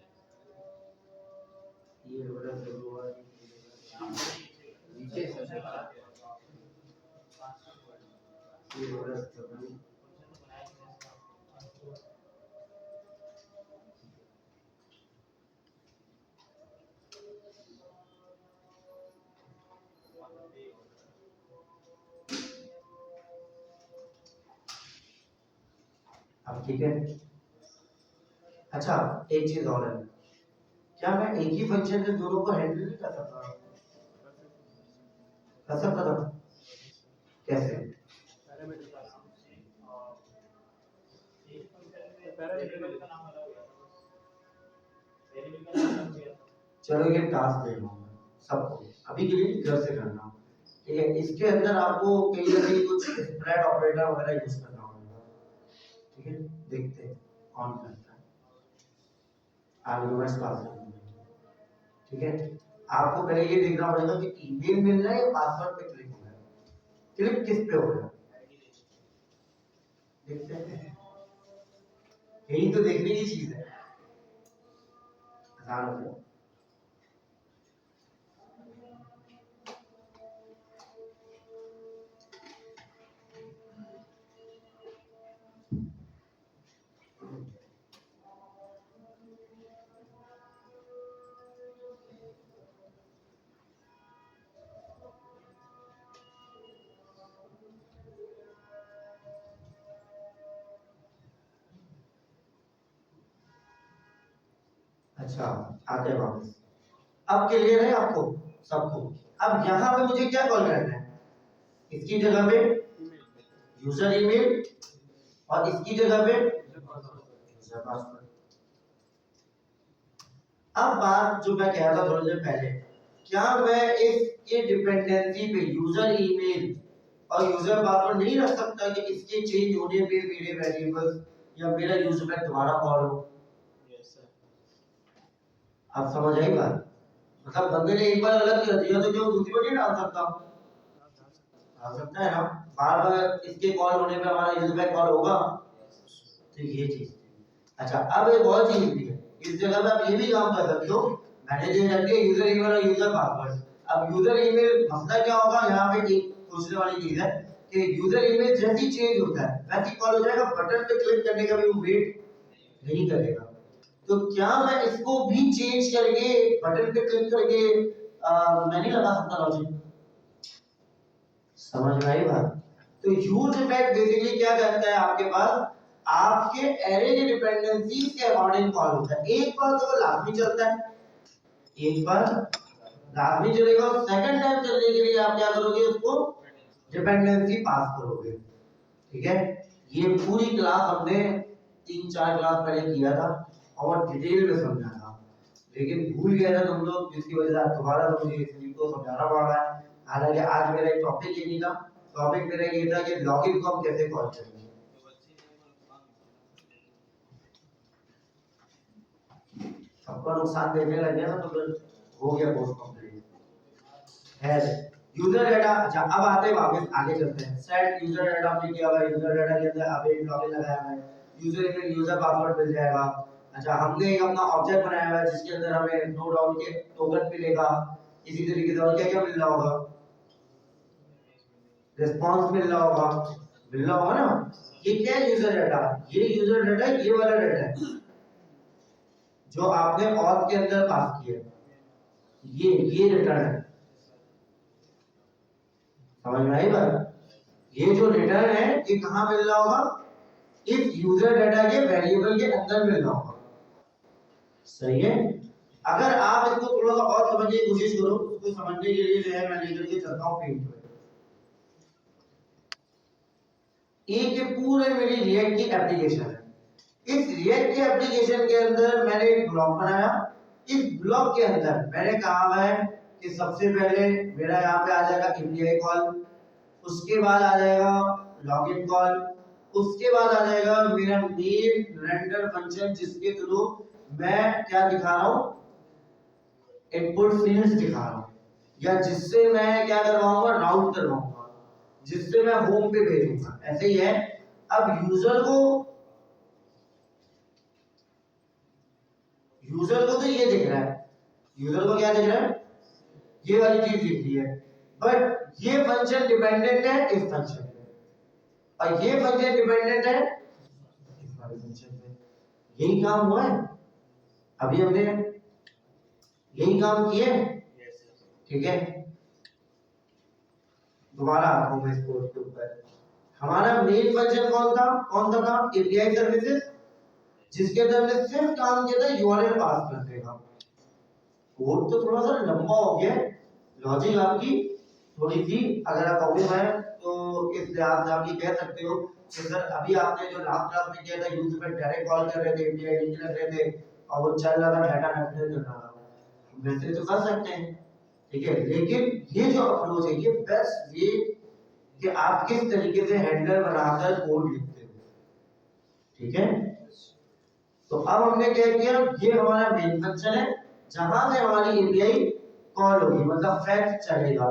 Speaker 1: ये बड़ा जरूरी
Speaker 4: है नीचे सर
Speaker 1: ये बड़ा जरूरी, ठीक है। अच्छा एक चीज और है, क्या मैं एक ही फंक्शन से दोनों को हैंडल नहीं कर सकता? कर सकता था, कैसे?
Speaker 3: पैरामीटर पास पैरामीटर का नाम
Speaker 1: चलो ये टास्क दे रहा हूँ सबको, अभी के लिए घर से करना, ठीक है। इसके अंदर आपको कहीं ना कहीं कुछ स्प्रेड ऑपरेटर वगैरह यूज करना होगा, ठीक है। देखते हैं कौन करता है, आर्गुमेंट्स पास करेंगे, ठीक है। आपको पहले ये देखना पड़ेगा कि ईमेल मिल रहा है या पासवर्ड पे क्लिक हो रहा है, क्लिक किस पे हो रहा है, देखते हैं। यही तो देखने की चीज है, आसान हो गया। अच्छा आते हैं वापस, अब क्लियर है आपको सबको? अब यहाँ पे मुझे क्या कॉल करना है, इसकी जगह पे यूजर ईमेल और इसकी जगह पे यूजर पासवर्ड। अब बात जो मैं कह रहा था थोड़ी देर पहले, क्या मैं इसके डिपेंडेंसी पे यूजर ईमेल और यूजर पासवर्ड नहीं रख सकता कि इसके चेंज होने पे मेरे वेरिएबल्स या मेरा यूजर बैक दोबारा कॉल हो? आप समझ आई बात? मतलब बंदे ने एक बार अलग कर दिया तो क्यों दूसरी बार नहीं डाल सकता? डाल सकता है ना, बार बार इसके कॉल होने पे हमारा यूजर बैक कॉल होगा, तो ये चीज। अच्छा अब एक और चीज भी है, इस जगह पे आप ये भी काम कर सकते हो, मैंने जो रख दिया यूजर ईमेल और यूजर पासवर्ड। अब यूजर ईमेल मसला क्या होगा, यहाँ पे एक सोचने वाली चीज है कि यूजर ईमेल जैसे ही चेंज होता है वैसे ही कॉल हो जाएगा, बटन पे क्लिक करने का भी वो वेट नहीं करेगा। तो क्या मैं इसको भी चेंज करके बटन पे क्लिक करके मैं नहीं लगा सकता लॉजिक? समझ में आई बात? तो यूज इफेक्ट बेसिकली क्या करता है, आपके पास आपके एरे की डिपेंडेंसीज के अकॉर्डिंग कॉल होता है। एक बार तो वो लाजमी चलता है, एक बार लाजमी चलेगा, और सेकंड टाइम चलने के लिए आप क्या करोगे, उसको डिपेंडेंसी पास करोगे, ठीक है। ये पूरी क्लास हमने 3-4 क्लास पहले किया था और डिटेल में समझा था, लेकिन भूल गया था तुम लोग, जिसकी वजह से दोबारा तो मुझे इसी को समझाना पड़ रहा है। हालांकि आज मेरा एक टॉपिक ये नहीं था, टॉपिक मेरा ये था कि लॉगिन को हम कैसे कॉल करेंगे। सबका नुकसान देखने लग गया ना तो फिर हो गया कोर्स कंप्लीट है। यूजर डाटा, अच्छा अब आते हैं वापस आगे चलते हैं। सेट यूजर डाटा हमने किया हुआ है, यूजर डाटा के अंदर अभी लॉगिन लगाया हुआ है, यूजर ईमेल यूजर पासवर्ड मिल जाएगा। अच्छा हमने एक अपना ऑब्जेक्ट बनाया हुआ है जिसके अंदर हमें नो डाउन के टोकन मिलेगा, इसी तरीके से और क्या क्या मिल रहा होगा, रिस्पांस मिल रहा होगा ना। ये क्या है यूजर डाटा, ये यूजर डाटा ये वाला डाटा है जो आपने ऑथ के अंदर पास किया, ये रिटर्न है, समझ में आई बात? ये जो रिटर्न है ये कहां मिल रहा होगा, इस यूजर डाटा के वेरिएबल के अंदर मिल रहा होगा, सही है। अगर आप इसको थोड़ा सा और समझने की कोशिश करो, उसको समझने के लिए जो है मैं लेकर के चलता हूं पेंट पे। ये पूरे मेरी रिएक्ट की एप्लीकेशन है, इस रिएक्ट के एप्लीकेशन के अंदर मैंने एक ब्लॉक बनाया। इस ब्लॉक के अंदर मैंने कहा है कि सबसे पहले मेरा यहाँ पे आ जाएगा एपीआई कॉल, उसके बाद आ जाएगा लॉगिन कॉल, उसके बाद आ जाएगा मेरा मेन रेंडर फंक्शन जिसके थ्रू मैं क्या दिखा रहा हूँ, इनपुट फील्ड्स दिखा रहा हूँ, या जिससे मैं क्या करवाऊंगा, राउट करवाऊंगा, जिससे मैं होम पे भेजूंगा, ऐसे ही है। अब यूजर को तो ये दिख रहा है, यूजर को क्या दिख रहा है, ये वाली चीज दिख रही है, बट ये फंक्शन डिपेंडेंट है इस फंक्शन पे और ये फंक्शन डिपेंडेंट है इस वाले फंक्शन पे। यही काम हुआ है, अभी हमने यही काम किए, ठीक है। दोबारा आता हूं मैं इस कोड के ऊपर, हमारा मेन फंक्शन कौन सा था? एपीआई सर्विसेज, जिसके अंदर हमने सिर्फ काम किया था यूआरएल पास करने का। कोड तो थोड़ा सा लंबा हो गया, लॉजिक आपकी थोड़ी सी अगर आप अवेयर है तो इस लिहाज से आप ये कह सकते हो कि सर अभी आपने जो लास्ट क्लास में किया था यूजर पे डायरेक्ट कॉल कर रहे थे, एपीआई लिंक कर रहे थे और वो चल रहा था, डाटा ट्रांसफर कर रहा था, वैसे तो कर सकते हैं, ठीक है। लेकिन ये जो अप्रोच है ये बेस्ट वे कि आप किस तरीके से हैंडलर बनाकर कोड लिखते हो, ठीक है। तो अब हमने क्या किया, ये हमारा मेन फंक्शन है जहां से हमारी एपीआई कॉल होगी, मतलब फैक्ट चलेगा।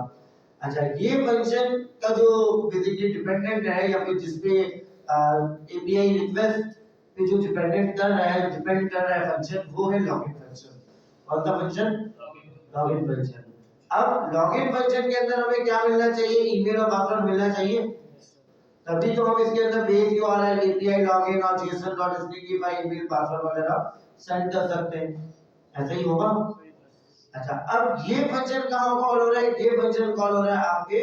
Speaker 1: अच्छा, ये फंक्शन का जो बेसिकली डिपेंडेंट है या फिर जिसपे एपीआई रिक्वेस्ट पे जो डिपेंडेंट कर रहा है, जो डिपेंड कर रहा है फंक्शन, वो है लॉगिन फंक्शन। कौन सा फंक्शन? Login function. अब लॉगिन फंक्शन के अंदर हमें क्या मिलना चाहिए? ईमेल और पासवर्ड मिलना चाहिए, तभी तो हम इसके अंदर बेस यूआरएल, एपीआई लॉगिन और json.string बाय ईमेल पासवर्ड वगैरह सेंड कर सकते हैं, ऐसा ही होगा। अच्छा, अब ये फंक्शन कहां कॉल हो रहा है? ये फंक्शन कॉल हो रहा है आपके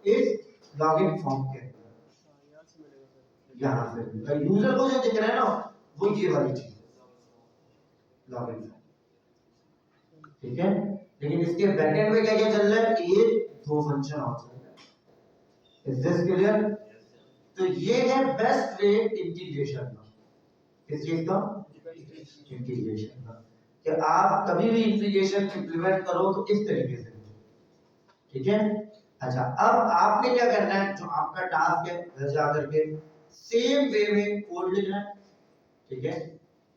Speaker 1: इस लॉगिन फॉर्म के अंदर, यहां से यूजर को जो दिख रहा है ना वो ये वाली चीज लॉगिन फॉर्म, ठीक है। लेकिन इसके बैकएंड में क्या क्या चल रहा है? ये दो फंक्शन और चल रहा है। Is this clear? तो ये है बेस्ट वे इंटीग्रेशन का। किस चीज का? इंटीग्रेशन का, कि आप कभी भी इंटीग्रेशन इंप्लीमेंट करो तो इस तरीके से, ठीक है। अच्छा, अब आपने क्या करना है, जो आपका टास्क है घर जाकर के सेम वे में कोड लिखना है, ठीक है।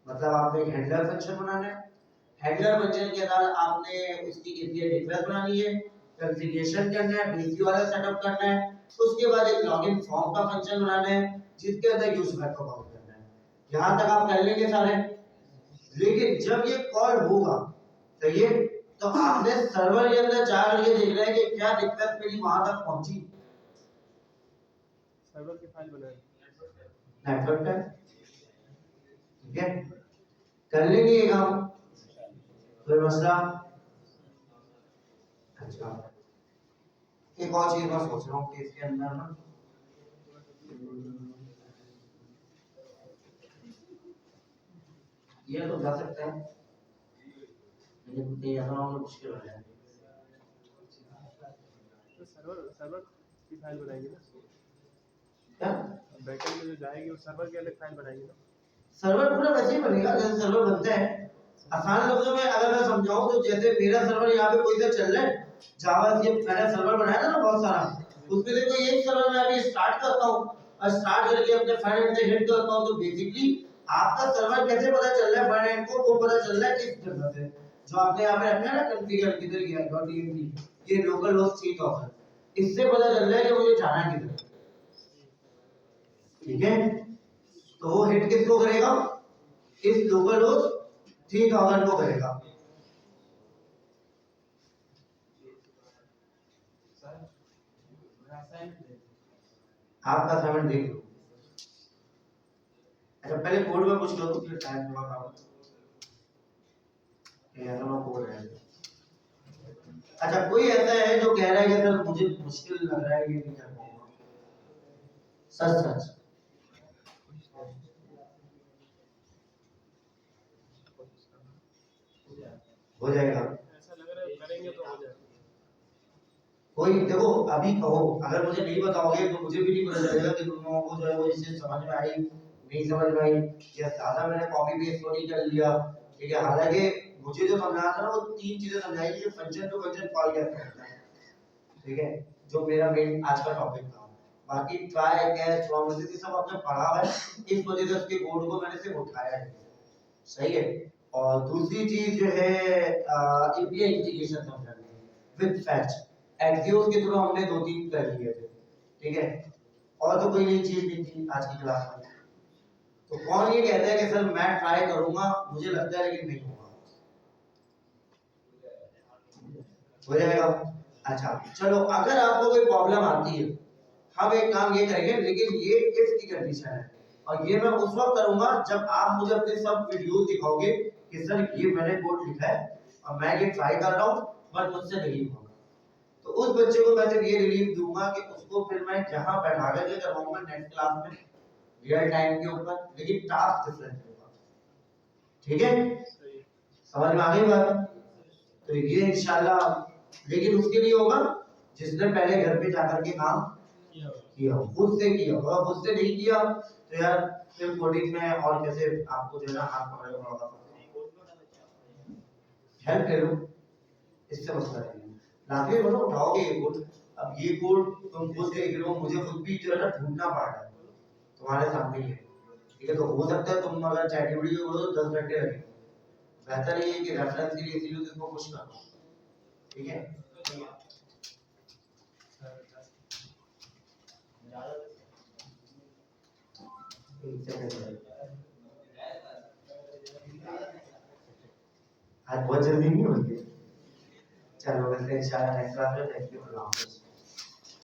Speaker 1: मतलब आपने एक हैंडलर फंक्शन बनाना है, हैंडलर फंक्शन के अंदर आपने उसकी एपीआई रिक्वेस्ट बनानी है, कॉन्फ़िगरेशन करना है, बीसी वाला सेटअप करना है, उसके बाद एक लॉगिन फॉर्म का फंक्शन बनाना है जिसके अंदर यूजर को कॉल करना है। यहां तक आप कर लेंगे सारे। लेकिन जब ये कॉल होगा, सही है, तो आपने सर्वर के अंदर जाकर के देखना है कि क्या रिक्वेस्ट मेरी वहां तक पहुंची,
Speaker 3: सर्वर की फाइल बनाए,
Speaker 1: नेटवर्क है, ठीक है। कर लेंगे ये काम, कोई मसला? अच्छा, एक और चीज मैं सोच रहा हूँ कि इसके अंदर ना ये तो जा सकता है, लेकिन ये यहाँ मुश्किल हो जाएगा।
Speaker 3: तो सर्वर की फाइल बनाएंगे ना,
Speaker 1: क्या
Speaker 3: बैकएंड में जो जाएगी वो सर्वर की अलग फाइल बनाएंगे ना।
Speaker 1: सर्वर पूरा वैसे ही बनेगा जैसे सर्वर बनता है। आसान लफ्जों में अगर मैं समझाऊं तो जैसे मेरा सर्वर यहाँ पे कोई सा चल रहा है, जावा से मैंने सर्वर बनाया था ना बहुत सारा, उसमें से कोई एक सर्वर मैं अभी स्टार्ट करता हूँ और स्टार्ट करके अपने फ्रंट एंड से हिट करता हूँ, तो बेसिकली आपका सर्वर कैसे पता चल रहा है फ्रंट एंड को? वो पता चल रहा है इस जगह से जो आपने यहाँ पे रखा है ना कॉन्फ़िगर, किधर गया .env, ये लोकल होस्ट 3000, इससे पता चल रहा है कि मुझे जाना किधर है, ठीक है। तो वो हिट किसको करेगा? इस लोकल होस्ट 3000 को करेगा। आपका असाइनमेंट देख लो। अच्छा, पहले कोड में पूछ लो तो फिर टाइम हुआ काम ये दोनों कोड है। अच्छा, कोई ऐसा है जो कह रहा है कि सर मुझे मुश्किल लग रहा है, ये नहीं कर पाऊंगा, सच सच हो जाएगा?
Speaker 3: ऐसा लग रहा है करेंगे तो हो जाएगा।
Speaker 1: कोई देखो, अभी कहो, अगर मुझे नहीं बताओगे तो मुझे भी नहीं पता चलेगा कि तुम लोगों को जो है वो चीज समझ में आई नहीं समझ में आई, या ज्यादा मैंने कॉपी पेस्ट तो नहीं कर लिया, ठीक है। हालांकि मुझे जो समझाया था ना वो तीन चीजें समझाई कि फंक्शन टू फंक्शन कॉल कैसे करना है, ठीक है, जो मेरा मेन आज का टॉपिक था। बाकी ट्राई कैच प्रोमिस ये सब आपने पढ़ा है, इस वजह से उसके कोड को मैंने सिर्फ उठाया है, सही है। और दूसरी चीज जो है एपीआई इंटीग्रेशन समझानी विद फैच एक्सियोस के थ्रू हमने दो तीन कर लिए थे, ठीक है। और तो कोई नई चीज नहीं थी आज की क्लास में। तो कौन ये कहता है कि सर मैं ट्राई करूंगा, मुझे लगता है लेकिन नहीं होगा? हो जाएगा? अच्छा चलो, अगर आपको कोई प्रॉब्लम आती है, हम एक काम ये करेंगे, लेकिन ये इफ की कंडीशन है, और ये मैं उस वक्त करूंगा जब आप मुझे अपने सब वीडियोस दिखाओगे कि सर ये मैंने कोड लिखा है और मैं ये ट्राई कर रहा हूं बट मुझसे नहीं होगा। तो तो उस बच्चे को मैं सिर्फ ये रिलीफ दूंगा कि उसको फिर मैं जहां बैठा करके करवाऊंगा नेक्स्ट क्लास में रियल टाइम के ऊपर, लेकिन टास्क डिफरेंट होगा। ठीक है,
Speaker 3: सही है।
Speaker 1: समझ में आ गई बात? तो ये इंशाल्लाह, लेकिन उसके लिए होगा जिसने पहले घर पे जाकर के काम किया हो, खुद से किया हो। अगर खुद से नहीं किया तो यार फिर कोडिंग में और कैसे आपको जो है ना हाथ पकड़ना होगा, हेल्प ले लो, इससे मसला नहीं है। लाके बोलो उठाओगे ये कोड, अब ये कोड तुम खुद देख रहे हो, मुझे खुद भी जो है ना ढूंढना पड़ रहा है, तुम्हारे सामने ही है। ठीक है, तो हो सकता है तुम अगर चैटजीपीटी को बोलो तो 10 घंटे लगे, बेहतर ये है कि रेफरेंस के लिए इसीलिए इसको पुश कर दो। ठीक है, एक सेकंड, आज बहुत जल्दी नहीं होगी। चलो वैसे इंशाल्लाह नेक्स्ट क्लास में, थैंक यू, अल्लाह हाफिज़।